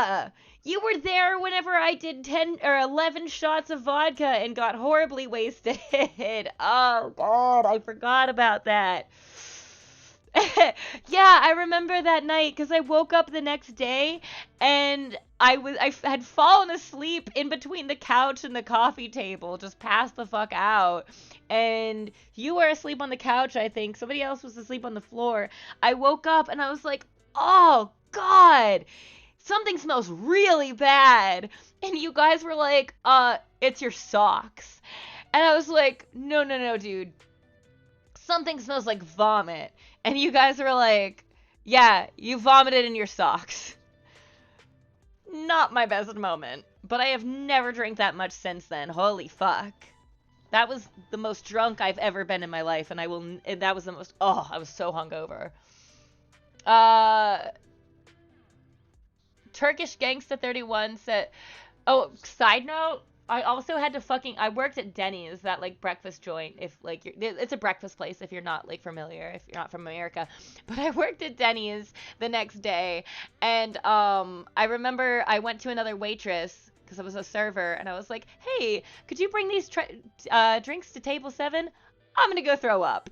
yeah! You were there whenever I did 10 or 11 shots of vodka and got horribly wasted. Oh god, I forgot about that. Yeah, I remember that night because I woke up the next day and I had fallen asleep in between the couch and the coffee table, just passed the fuck out. And you were asleep on the couch, I think. Somebody else was asleep on the floor. I woke up and I was like, "Oh God, something smells really bad." And you guys were like, it's your socks." And I was like, "No, no, no, dude. Something smells like vomit." And you guys were like, "Yeah, you vomited in your socks." Not my best moment, but I have never drank that much since then. Holy fuck. That was the most drunk I've ever been in my life, and that was the most, I was so hungover. Uh, Turkish Gangsta 31 said, oh, side note, I worked at Denny's, that like breakfast joint. If like it's a breakfast place if you're not like familiar, if you're not from America. But I worked at Denny's the next day, and I remember I went to another waitress because I was a server, and I was like, "Hey, could you bring these drinks to table 7? I'm gonna go throw up."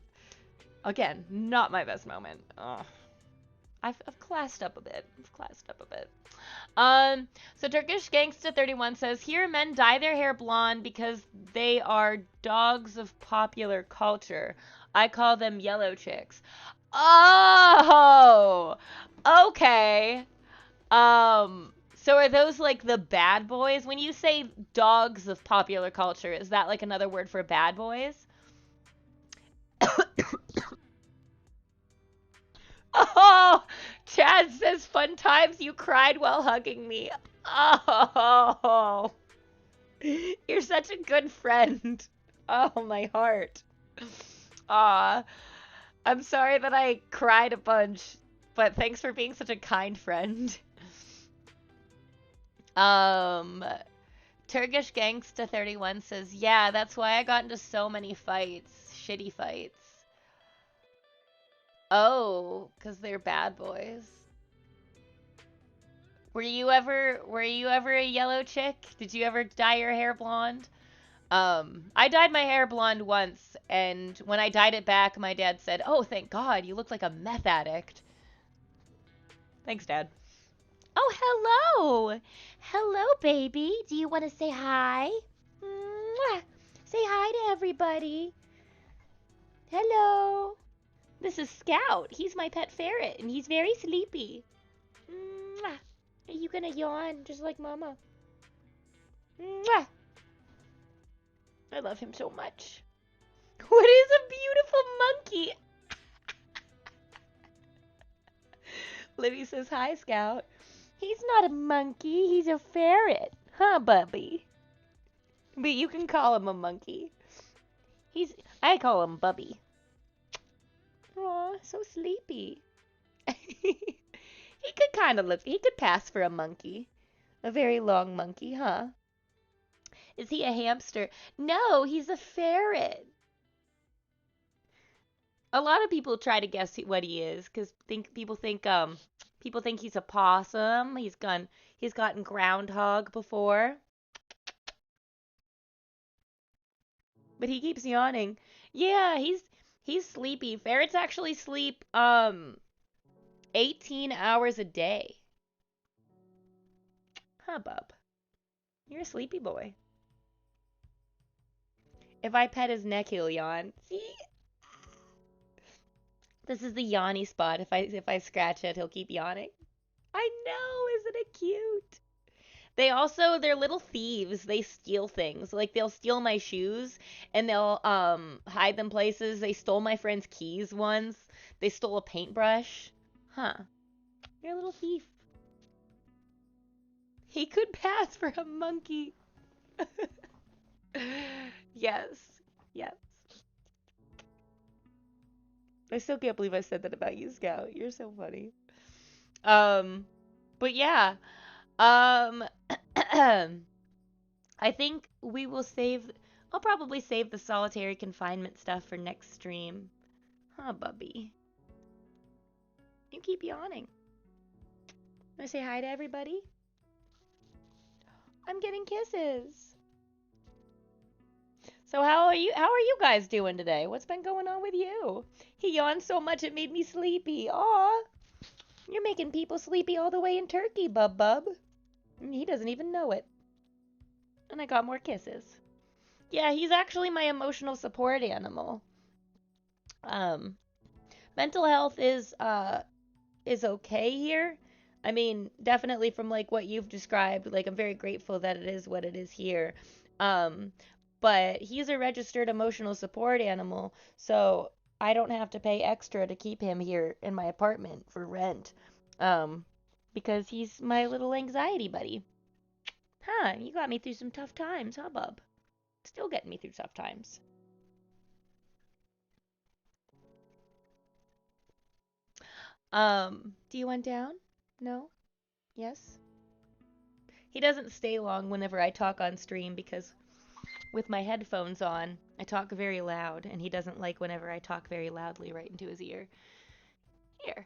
Again, not my best moment. Ugh. I've classed up a bit. So Turkish Gangsta 31 says, here men dye their hair blonde because they are dogs of popular culture. I call them yellow chicks. Oh, okay. So are those like the bad boys? When you say dogs of popular culture, is that like another word for bad boys? Oh, Chad says, fun times you cried while hugging me. Oh, you're such a good friend. Oh, my heart. Aw, I'm sorry that I cried a bunch, but thanks for being such a kind friend. Um, Turkish Gangsta 31 says, yeah, that's why I got into so many fights. Shitty fights. Oh, because they're bad boys. Were you ever a yellow chick? Did you ever dye your hair blonde? I dyed my hair blonde once, and when I dyed it back, my dad said, "Oh, thank God, you look like a meth addict." Thanks, Dad. Oh, hello. Hello, baby. Do you want to say hi? Mwah. Say hi to everybody. Hello. This is Scout. He's my pet ferret, and he's very sleepy. Mwah. Are you gonna yawn just like Mama? Mwah. I love him so much. What is a beautiful monkey? Libby says, hi, Scout. He's not a monkey. He's a ferret. Huh, Bubby? But you can call him a monkey. I call him Bubby. Aw, so sleepy. He could pass for a monkey. A very long monkey, huh? Is he a hamster? No, he's a ferret. A lot of people try to guess what he is because people think he's a possum. He's gotten groundhog before, but he keeps yawning. Yeah, he's sleepy. Ferrets actually sleep 18 hours a day. Huh, bub? You're a sleepy boy. If I pet his neck, he'll yawn. See? This is the yawny spot. If I scratch it, he'll keep yawning. I know, isn't it cute? They're little thieves. They steal things. Like they'll steal my shoes and they'll hide them places. They stole my friend's keys once. They stole a paintbrush. Huh. You're a little thief. He could pass for a monkey. Yes. Yes. I still can't believe I said that about you, Scout. You're so funny. Um, but yeah. Um, I think we will save. I'll probably save the solitary confinement stuff for next stream. Huh, Bubby? You keep yawning. Want to say hi to everybody? I'm getting kisses. So how are you guys doing today? What's been going on with you? He yawned so much it made me sleepy. Aw. You're making people sleepy all the way in Turkey, Bub. He doesn't even know it. And I got more kisses. Yeah, he's actually my emotional support animal. Um, Mental health is okay here. I mean, definitely from like what you've described, like I'm very grateful that it is what it is here. Um, but he's a registered emotional support animal, so I don't have to pay extra to keep him here in my apartment for rent. Um, because he's my little anxiety buddy. Huh, you got me through some tough times, huh, bub? Still getting me through tough times. Do you want down? No? Yes? He doesn't stay long whenever I talk on stream because with my headphones on, I talk very loud, and he doesn't like whenever I talk very loudly right into his ear. Here.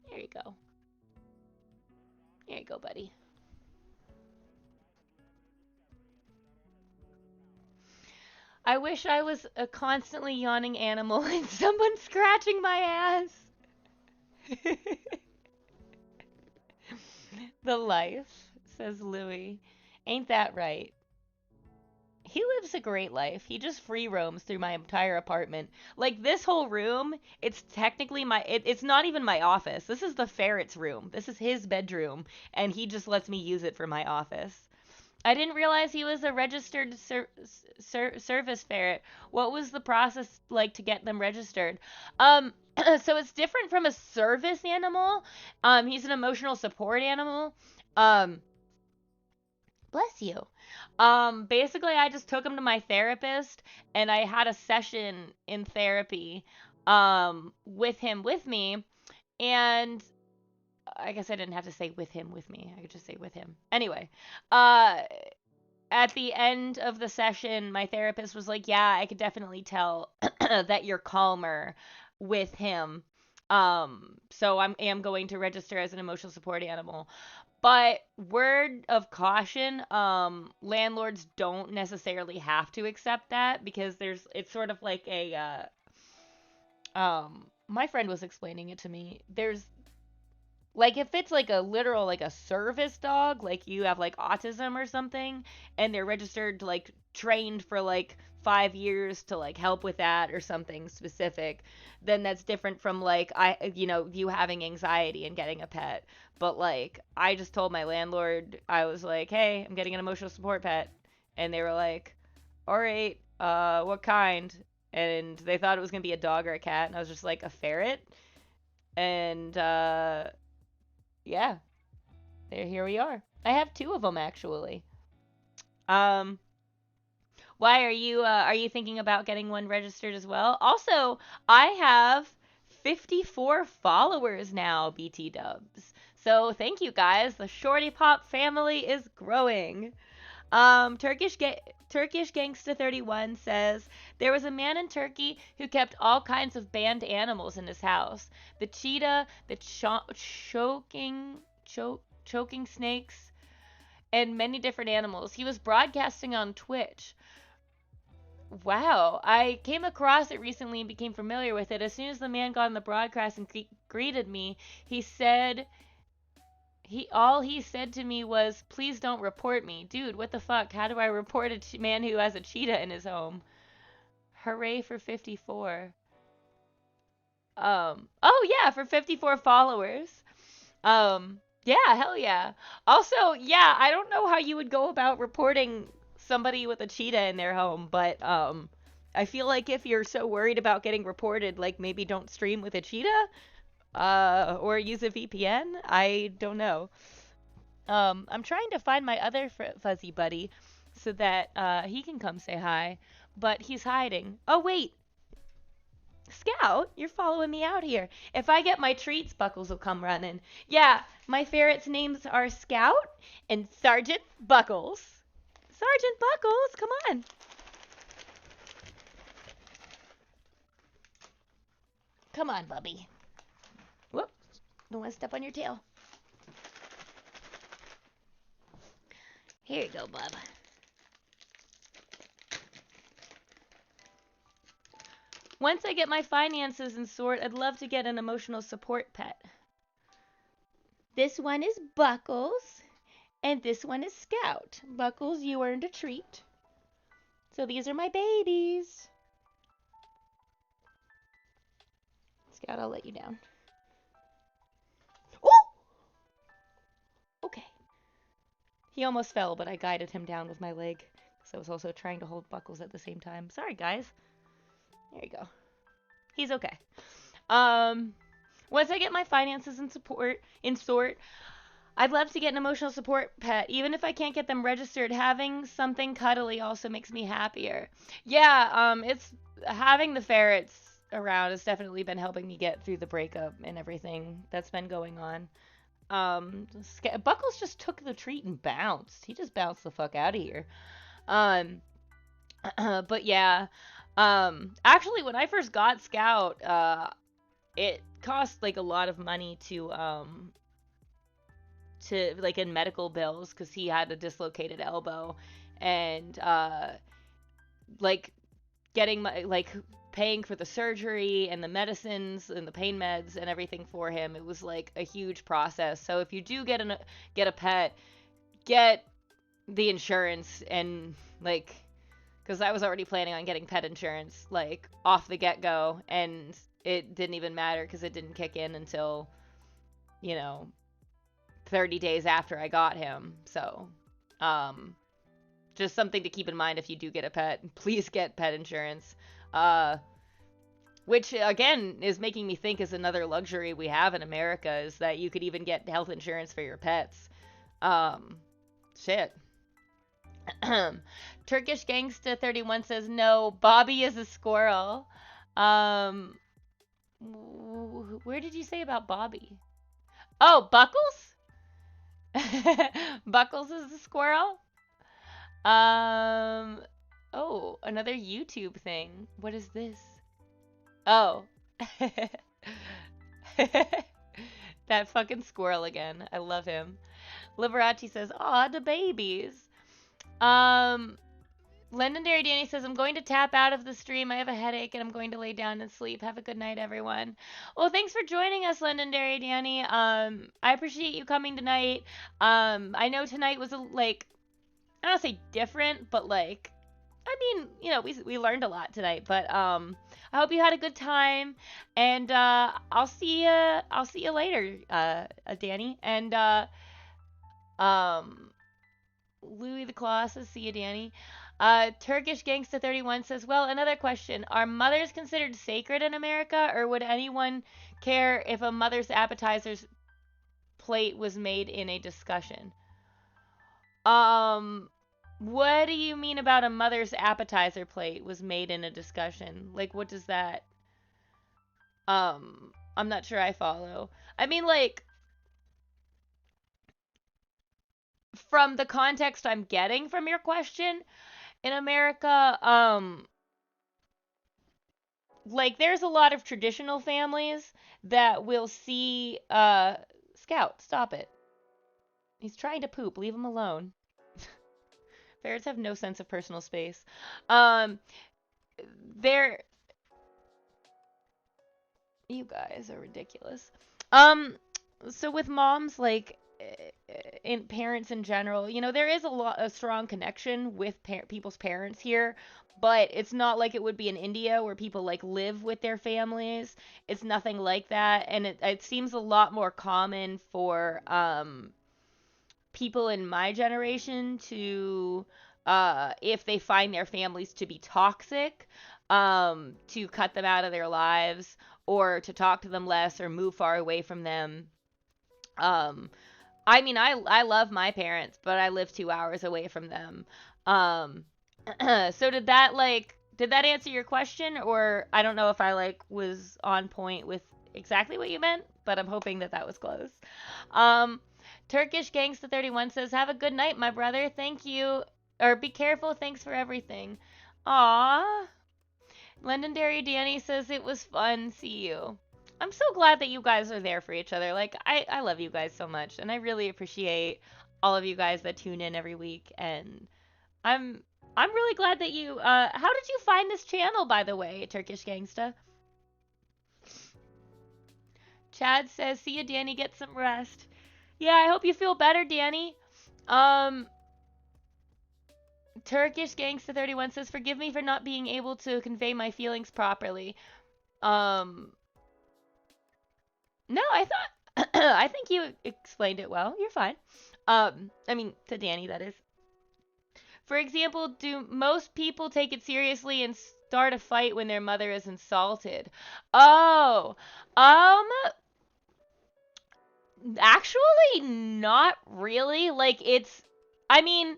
There you go. There you go, buddy. I wish I was a constantly yawning animal and someone scratching my ass. The life, says Louis. Ain't that right? He lives a great life. He just free roams through my entire apartment. Like this whole room, it's technically it's not even my office. This is the ferret's room. This is his bedroom, and he just lets me use it for my office. I didn't realize he was a registered service ferret. What was the process like to get them registered? So it's different from a service animal. He's an emotional support animal. Um, Bless you. Basically, I just took him to my therapist, and I had a session in therapy, with him with me, and I guess I didn't have to say with him with me. I could just say with him. Anyway, uh, at the end of the session, my therapist was like, "Yeah, I could definitely tell that you're calmer." with him. So I am going to register as an emotional support animal. But word of caution, landlords don't necessarily have to accept that because it's sort of like my friend was explaining it to me. There's like if it's like a literal like a service dog, like you have like autism or something, and they're registered like trained for like 5 years to like help with that or something specific, then that's different from like you having anxiety and getting a pet. But like I just told my landlord, I was like, hey, I'm getting an emotional support pet, and they were like, all right, what kind? And they thought it was gonna be a dog or a cat, and I was just like, a ferret. And yeah, here we are. I have two of them actually. Um, why are you thinking about getting one registered as well? Also, I have 54 followers now, BT Dubs. So thank you guys. The Shorty Pop family is growing. Turkish Gangsta 31 says there was a man in Turkey who kept all kinds of banned animals in his house. The cheetah, the choking snakes, and many different animals. He was broadcasting on Twitch. Wow, I came across it recently and became familiar with it. As soon as the man got on the broadcast and greeted me, he said he said to me was, "Please don't report me." Dude, what the fuck? How do I report a man who has a cheetah in his home? Hooray for 54. Oh yeah, for 54 followers. Yeah, hell yeah. Also, yeah, I don't know how you would go about reporting somebody with a cheetah in their home, but I feel like if you're so worried about getting reported, like maybe don't stream with a cheetah, or use a VPN. I don't know. I'm trying to find my other fuzzy buddy so that he can come say hi, but he's hiding. Oh wait, Scout, you're following me out here. If I get my treats, Buckles will come running. Yeah, my ferrets' names are Scout and Sergeant Buckles. Sergeant Buckles, come on. Come on, Bubby. Whoop, don't want to step on your tail. Here you go, bub. Once I get my finances in sort, I'd love to get an emotional support pet. This one is Buckles, and this one is Scout. Buckles, you earned a treat. So these are my babies. Scout, I'll let you down. Oh! Okay. He almost fell, but I guided him down with my leg, because I was also trying to hold Buckles at the same time. Sorry, guys. There you go. He's okay. Once I get my finances in sort, I'd love to get an emotional support pet. Even if I can't get them registered, having something cuddly also makes me happier. Yeah, it's having the ferrets around has definitely been helping me get through the breakup and everything that's been going on. Buckles just took the treat and bounced. He just bounced the fuck out of here. Um, but yeah. Actually, when I first got Scout, it cost like a lot of money to like in medical bills because he had a dislocated elbow, and like getting my like paying for the surgery and the medicines and the pain meds and everything for him. It was like a huge process. So if you do get a pet, get the insurance and like because I was already planning on getting pet insurance like off the get-go, and it didn't even matter because it didn't kick in until 30 days after I got him. So just something to keep in mind if you do get a pet. Please get pet insurance, which again is making me think is another luxury we have in America, is that you could even get health insurance for your pets. Shit. Turkish Gangsta 31 says no, Bobby is a squirrel. Where did you say about Bobby? Oh, Buckles? Buckles is a squirrel? Oh, another YouTube thing. What is this? Oh, That fucking squirrel again. I love him. Liberace says, "Aw, the babies." Um, Legendary Danny says, "I'm going to tap out of the stream. I have a headache and I'm going to lay down and sleep. Have a good night, everyone." Well, thanks for joining us, Legendary Danny. I appreciate you coming tonight. I know tonight was like, I don't say different, but like, I mean, we learned a lot tonight, but I hope you had a good time, and I'll see you later, Danny, and um, Louis the Claw says, "See you, Danny." Turkish Gangsta 31 says, "Well, another question: Are mothers considered sacred in America, or would anyone care if a mother's appetizers plate was made in a discussion?" Um, what do you mean about a mother's appetizer plate was made in a discussion? Like, what does that? I'm not sure I follow. I mean, like, from the context I'm getting from your question, in America, like, there's a lot of traditional families that will see, Scout, stop it. He's trying to poop. Leave him alone. Ferrets have no sense of personal space. Um, there You guys are ridiculous. Um, so with moms, like, in parents in general, there is a strong connection with people's parents here, but it's not like it would be in India where people like live with their families. It's nothing like that, and it seems a lot more common for people in my generation to, if they find their families to be toxic, to cut them out of their lives or to talk to them less or move far away from them. Um, I mean, I love my parents, but I live 2 hours away from them. Um, so did that answer your question, or I don't know if I like was on point with exactly what you meant, but I'm hoping that that was close. Um, Turkish Gangsta 31 says, "Have a good night, my brother. Thank you, or be careful. Thanks for everything." Aw. Legendary Danny says, "It was fun. See you." I'm so glad that you guys are there for each other. Like, I love you guys so much, and I really appreciate all of you guys that tune in every week. And I'm I'm really glad that you. How did you find this channel, by the way, Turkish Gangsta? Chad says, "See you, Danny. Get some rest." Yeah, I hope you feel better, Danny. Um, Turkish Gangsta 31 says, "Forgive me for not being able to convey my feelings properly." Um, no, I thought I think you explained it well. You're fine. I mean, to Danny, that is. For example, do most people take it seriously and start a fight when their mother is insulted? Oh, um, actually, not really. Like, I mean,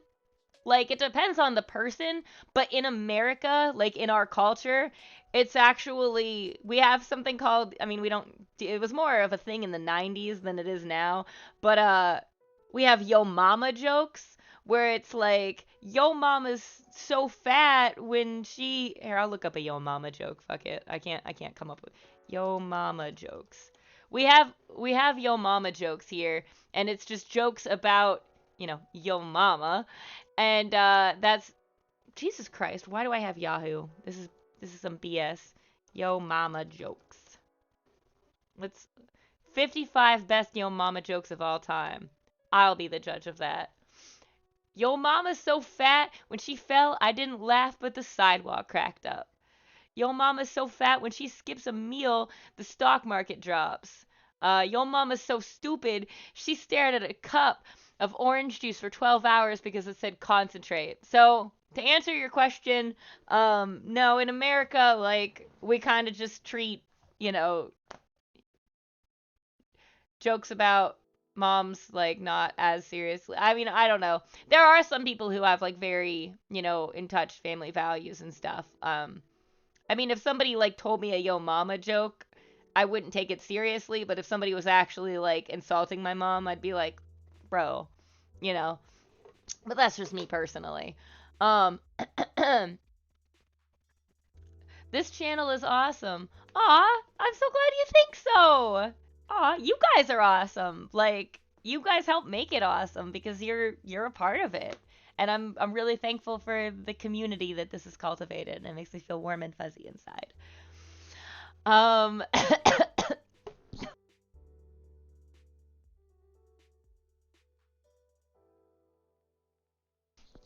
like, it depends on the person, but in America, like, in our culture, it's actually, we have something called, I mean, we don't, it was more of a thing in the 90s than it is now, but, we have yo mama jokes, where it's like, yo mama's so fat when here, I'll look up a yo mama joke, fuck it, I can't come up with, yo mama jokes. We have yo mama jokes here, and it's just jokes about, yo mama, and that's Jesus Christ. Why do I have Yahoo? This is some BS. Yo mama jokes. Let's 55 best yo mama jokes of all time. I'll be the judge of that. Yo mama's so fat when she fell, I didn't laugh, but the sidewalk cracked up. Yo mama's so fat when she skips a meal, the stock market drops. Yo mama's so stupid, she stared at a cup of orange juice for 12 hours because it said concentrate. So, to answer your question, no, in America, like, we kind of just treat, you know, jokes about moms, like, not as seriously. I mean, I don't know. There are some people who have, like, very, in touch family values and stuff. I mean, if somebody like told me a yo mama joke, I wouldn't take it seriously, but if somebody was actually like insulting my mom, I'd be like, bro, you know. But that's just me personally. Um This channel is awesome. Aw, I'm so glad you think so. Aw, you guys are awesome. Like, you guys help make it awesome because you're a part of it. And I'm really thankful for the community that this has cultivated, and it makes me feel warm and fuzzy inside. Um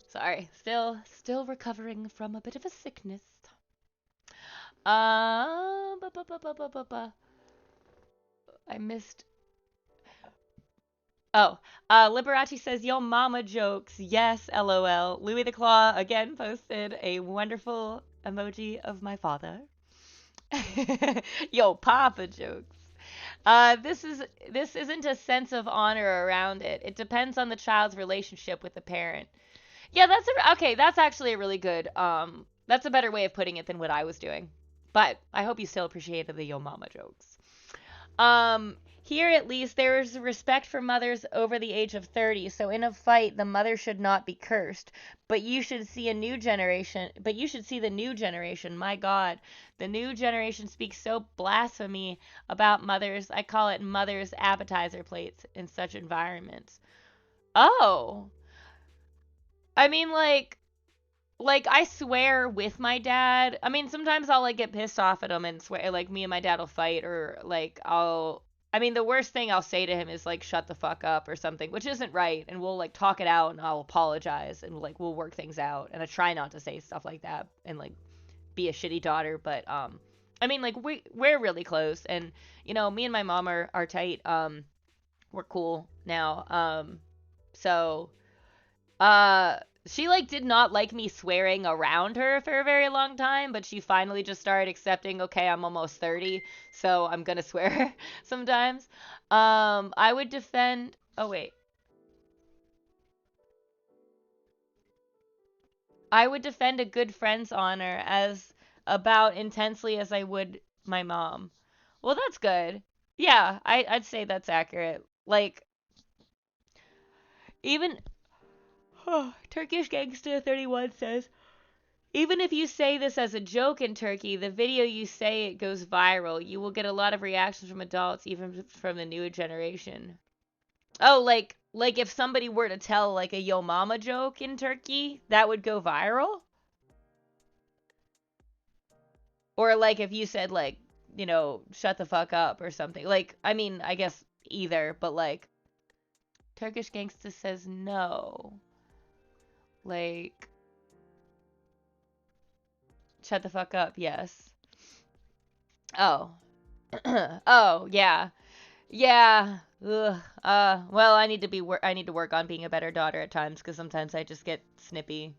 Sorry, still recovering from a bit of a sickness. Ba, ba, ba, ba, ba, ba, ba. I missed. Oh, Liberace says, "Yo, mama jokes." Yes, lol. Louis the Claw again posted a wonderful emoji of my father. Yo, papa jokes. This isn't a sense of honor around it. It depends on the child's relationship with the parent. Yeah, okay. That's actually a really good. That's a better way of putting it than what I was doing. But I hope you still appreciated the yo mama jokes. Here at least there is respect for mothers over the age of 30. So in a fight, the mother should not be cursed. But you should see a new generation. But you should see the new generation. My God, the new generation speaks so blasphemy about mothers. I call it mothers' appetizer plates in such environments. Oh, I mean, like I swear with my dad. I mean, sometimes I'll like get pissed off at him and swear like me and my dad will fight, or like I mean, the worst thing I'll say to him is like shut the fuck up or something, which isn't right, and we'll like talk it out and I'll apologize and like we'll work things out. And I try not to say stuff like that and like be a shitty daughter, but I mean, like we're really close, and you know, me and my mom are tight. We're cool now. So she like did not like me swearing around her for a very long time, but she finally just started accepting, okay, I'm almost 30, so I'm gonna swear sometimes. I would defend. Oh wait. I would defend a good friend's honor as about intensely as I would my mom. Well, that's good. Yeah, I'd say that's accurate. Like, even Turkish Gangsta 31 says, even if you say this as a joke in Turkey, the video you say it goes viral. You will get a lot of reactions from adults, even from the newer generation. Oh, like if somebody were to tell like a yo mama joke in Turkey, that would go viral? Or like if you said like, you know, shut the fuck up or something. Like, I mean, I guess either, but like Turkish Gangsta says no. Like, shut the fuck up, yes. Oh. Oh, yeah. Yeah. Ugh. Well, I need to work on being a better daughter at times because sometimes I just get snippy.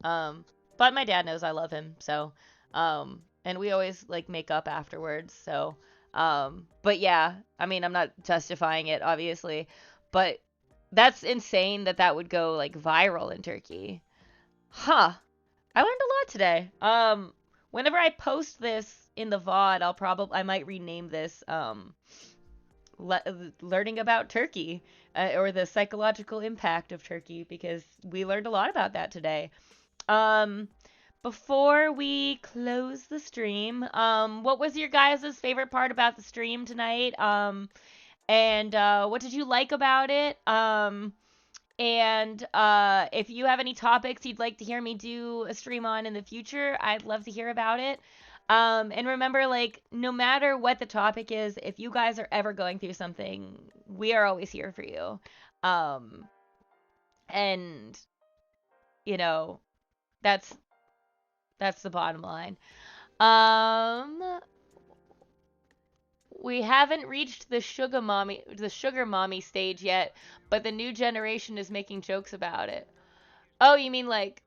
Um, but my dad knows I love him, so, and we always like make up afterwards. So, but yeah, I mean, I'm not justifying it, obviously, but that's insane that that would go like viral in Turkey. Huh. I learned a lot today. Whenever I post this in the VOD, I might rename this, learning about Turkey, or the psychological impact of Turkey, because we learned a lot about that today. Um, Before we close the stream, what was your guys' favorite part about the stream tonight? And what did you like about it? And if you have any topics you'd like to hear me do a stream on in the future, I'd love to hear about it. And remember, like, no matter what the topic is, if you guys are ever going through something, we are always here for you. Um, and you know, that's that's the bottom line. Um, we haven't reached the sugar mommy stage yet, but the new generation is making jokes about it. Oh, you mean like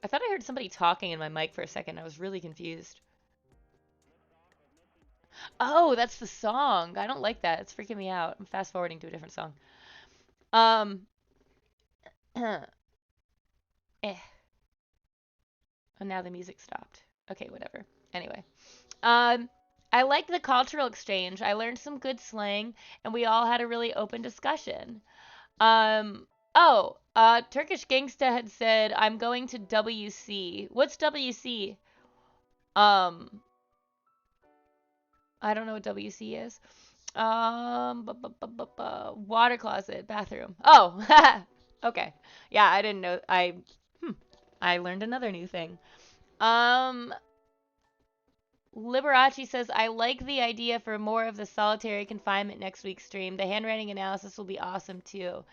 I thought I heard somebody talking in my mic for a second. I was really confused. Oh, that's the song. I don't like that. It's freaking me out. I'm fast forwarding to a different song. Um, eh. Oh, now the music stopped. Okay, whatever. Anyway. Um, I liked the cultural exchange. I learned some good slang, and we all had a really open discussion. Um, Oh, Turkish Gangsta had said I'm going to WC. What's WC? Um, I don't know what WC is. Water closet, bathroom. Oh, okay. Yeah, I didn't know. Hmm, I learned another new thing. Um, Liberace says, I like the idea for more of the solitary confinement next week's stream. The handwriting analysis will be awesome too.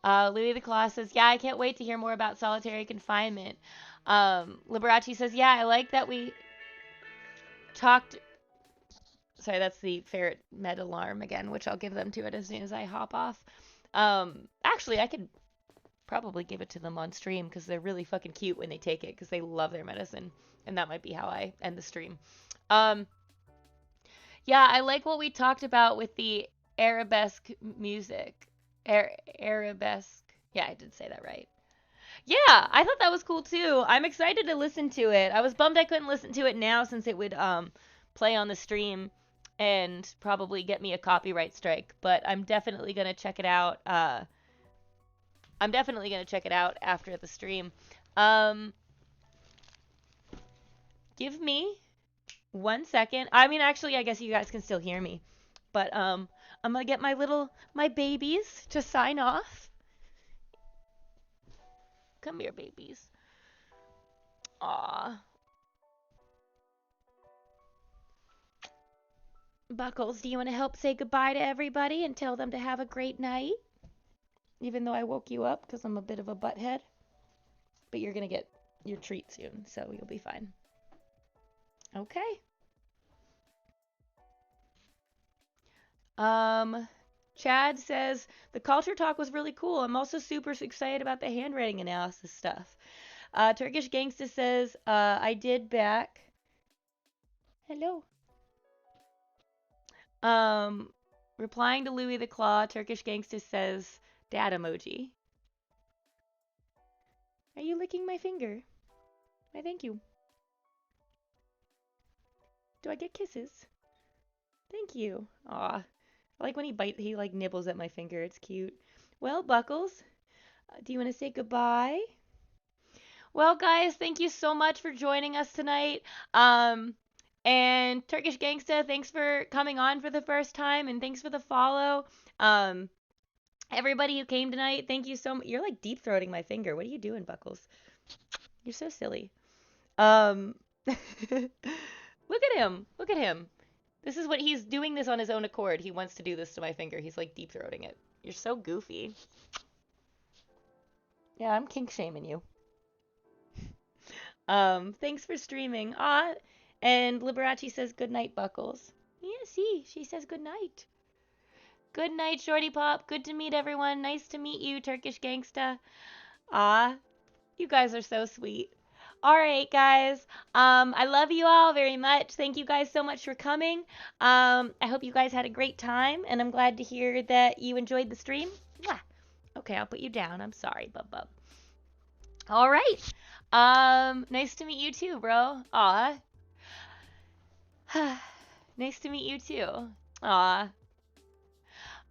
Louis the Claw says, yeah, I can't wait to hear more about solitary confinement. Liberace says, yeah, I like that we talked. Sorry, that's the ferret med alarm again, which I'll give them to it as soon as I hop off. Actually, I could probably give it to them on stream because they're really fucking cute when they take it because they love their medicine. And that might be how I end the stream. Um, yeah, I like what we talked about with the arabesque music. Arabesque. Yeah, I did say that right. Yeah, I thought that was cool too. I'm excited to listen to it. I was bummed I couldn't listen to it now since it would play on the stream and probably get me a copyright strike, but I'm definitely going to check it out. I'm definitely going to check it out after the stream. Um Give me 1 second. I mean, actually, I guess you guys can still hear me. But I'm going to get my babies to sign off. Come here, babies. Aw. Buckles, do you want to help say goodbye to everybody and tell them to have a great night? Even though I woke you up because I'm a bit of a butthead. But you're going to get your treat soon, so you'll be fine. Okay. Chad says, the culture talk was really cool. I'm also super excited about the handwriting analysis stuff. Turkish Gangsta says, I did back. Hello. Replying to Louis the Claw, Turkish Gangsta says, dad emoji. Are you licking my finger? Why, thank you. Do I get kisses? Thank you. Aw. I like when he like nibbles at my finger. It's cute. Well, Buckles, do you want to say goodbye? Well, guys, thank you so much for joining us tonight. And Turkish Gangsta, thanks for coming on for the first time, and thanks for the follow. Everybody who came tonight, thank you so much. You're like deep throating my finger. What are you doing, Buckles? You're so silly. Look at him. Look at him. This is what he's doing this on his own accord. He wants to do this to my finger. He's like deep throating it. You're so goofy. Yeah, I'm kink shaming you. Thanks for streaming. And Liberace says good night, Buckles. Yeah, see, she says good night. Good night, Shorty Pop. Good to meet everyone. Nice to meet you, Turkish Gangsta. You guys are so sweet. All right, guys. I love you all very much. Thank you guys so much for coming. I hope you guys had a great time, and I'm glad to hear that you enjoyed the stream. Mwah. Okay, I'll put you down. I'm sorry, Bub. All right. Nice to meet you too, bro. Aw. Nice to meet you too. Aw.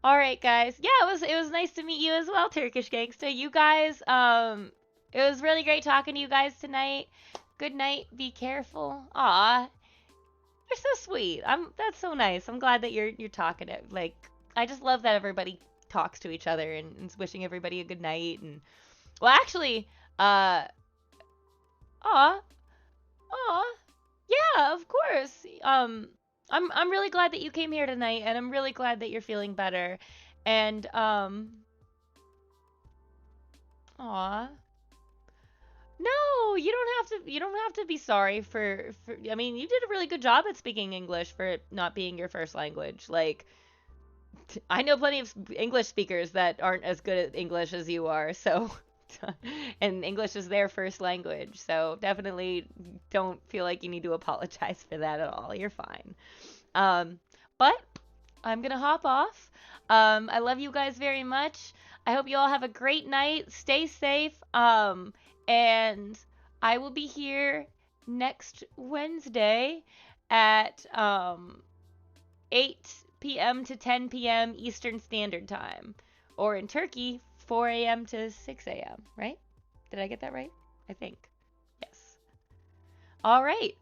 All right, guys. Yeah, it was nice to meet you as well, Turkish Gangsta. You guys, it was really great talking to you guys tonight. Good night. Be careful. Aw. You're so sweet. That's so nice. I'm glad that you're talking it. Like, I just love that everybody talks to each other and is wishing everybody a good night. And well, actually, aw, yeah, of course. I'm really glad that you came here tonight, and I'm really glad that you're feeling better. And aw. No, you don't have to be sorry for I mean, you did a really good job at speaking English for it not being your first language. Like I know plenty of English speakers that aren't as good at English as you are, so and English is their first language. So definitely don't feel like you need to apologize for that at all. You're fine. But I'm gonna hop off. I love you guys very much. I hope you all have a great night. Stay safe. And I will be here next Wednesday at 8 p.m. to 10 p.m. Eastern Standard Time, or in Turkey 4 a.m. to 6 a.m., right? Did I get that right? I think. Yes. All right.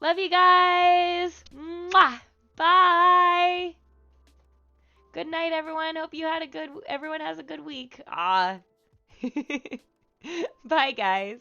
Love you guys. Mwah. Bye. Good night, everyone. Hope everyone has a good week. Bye, guys.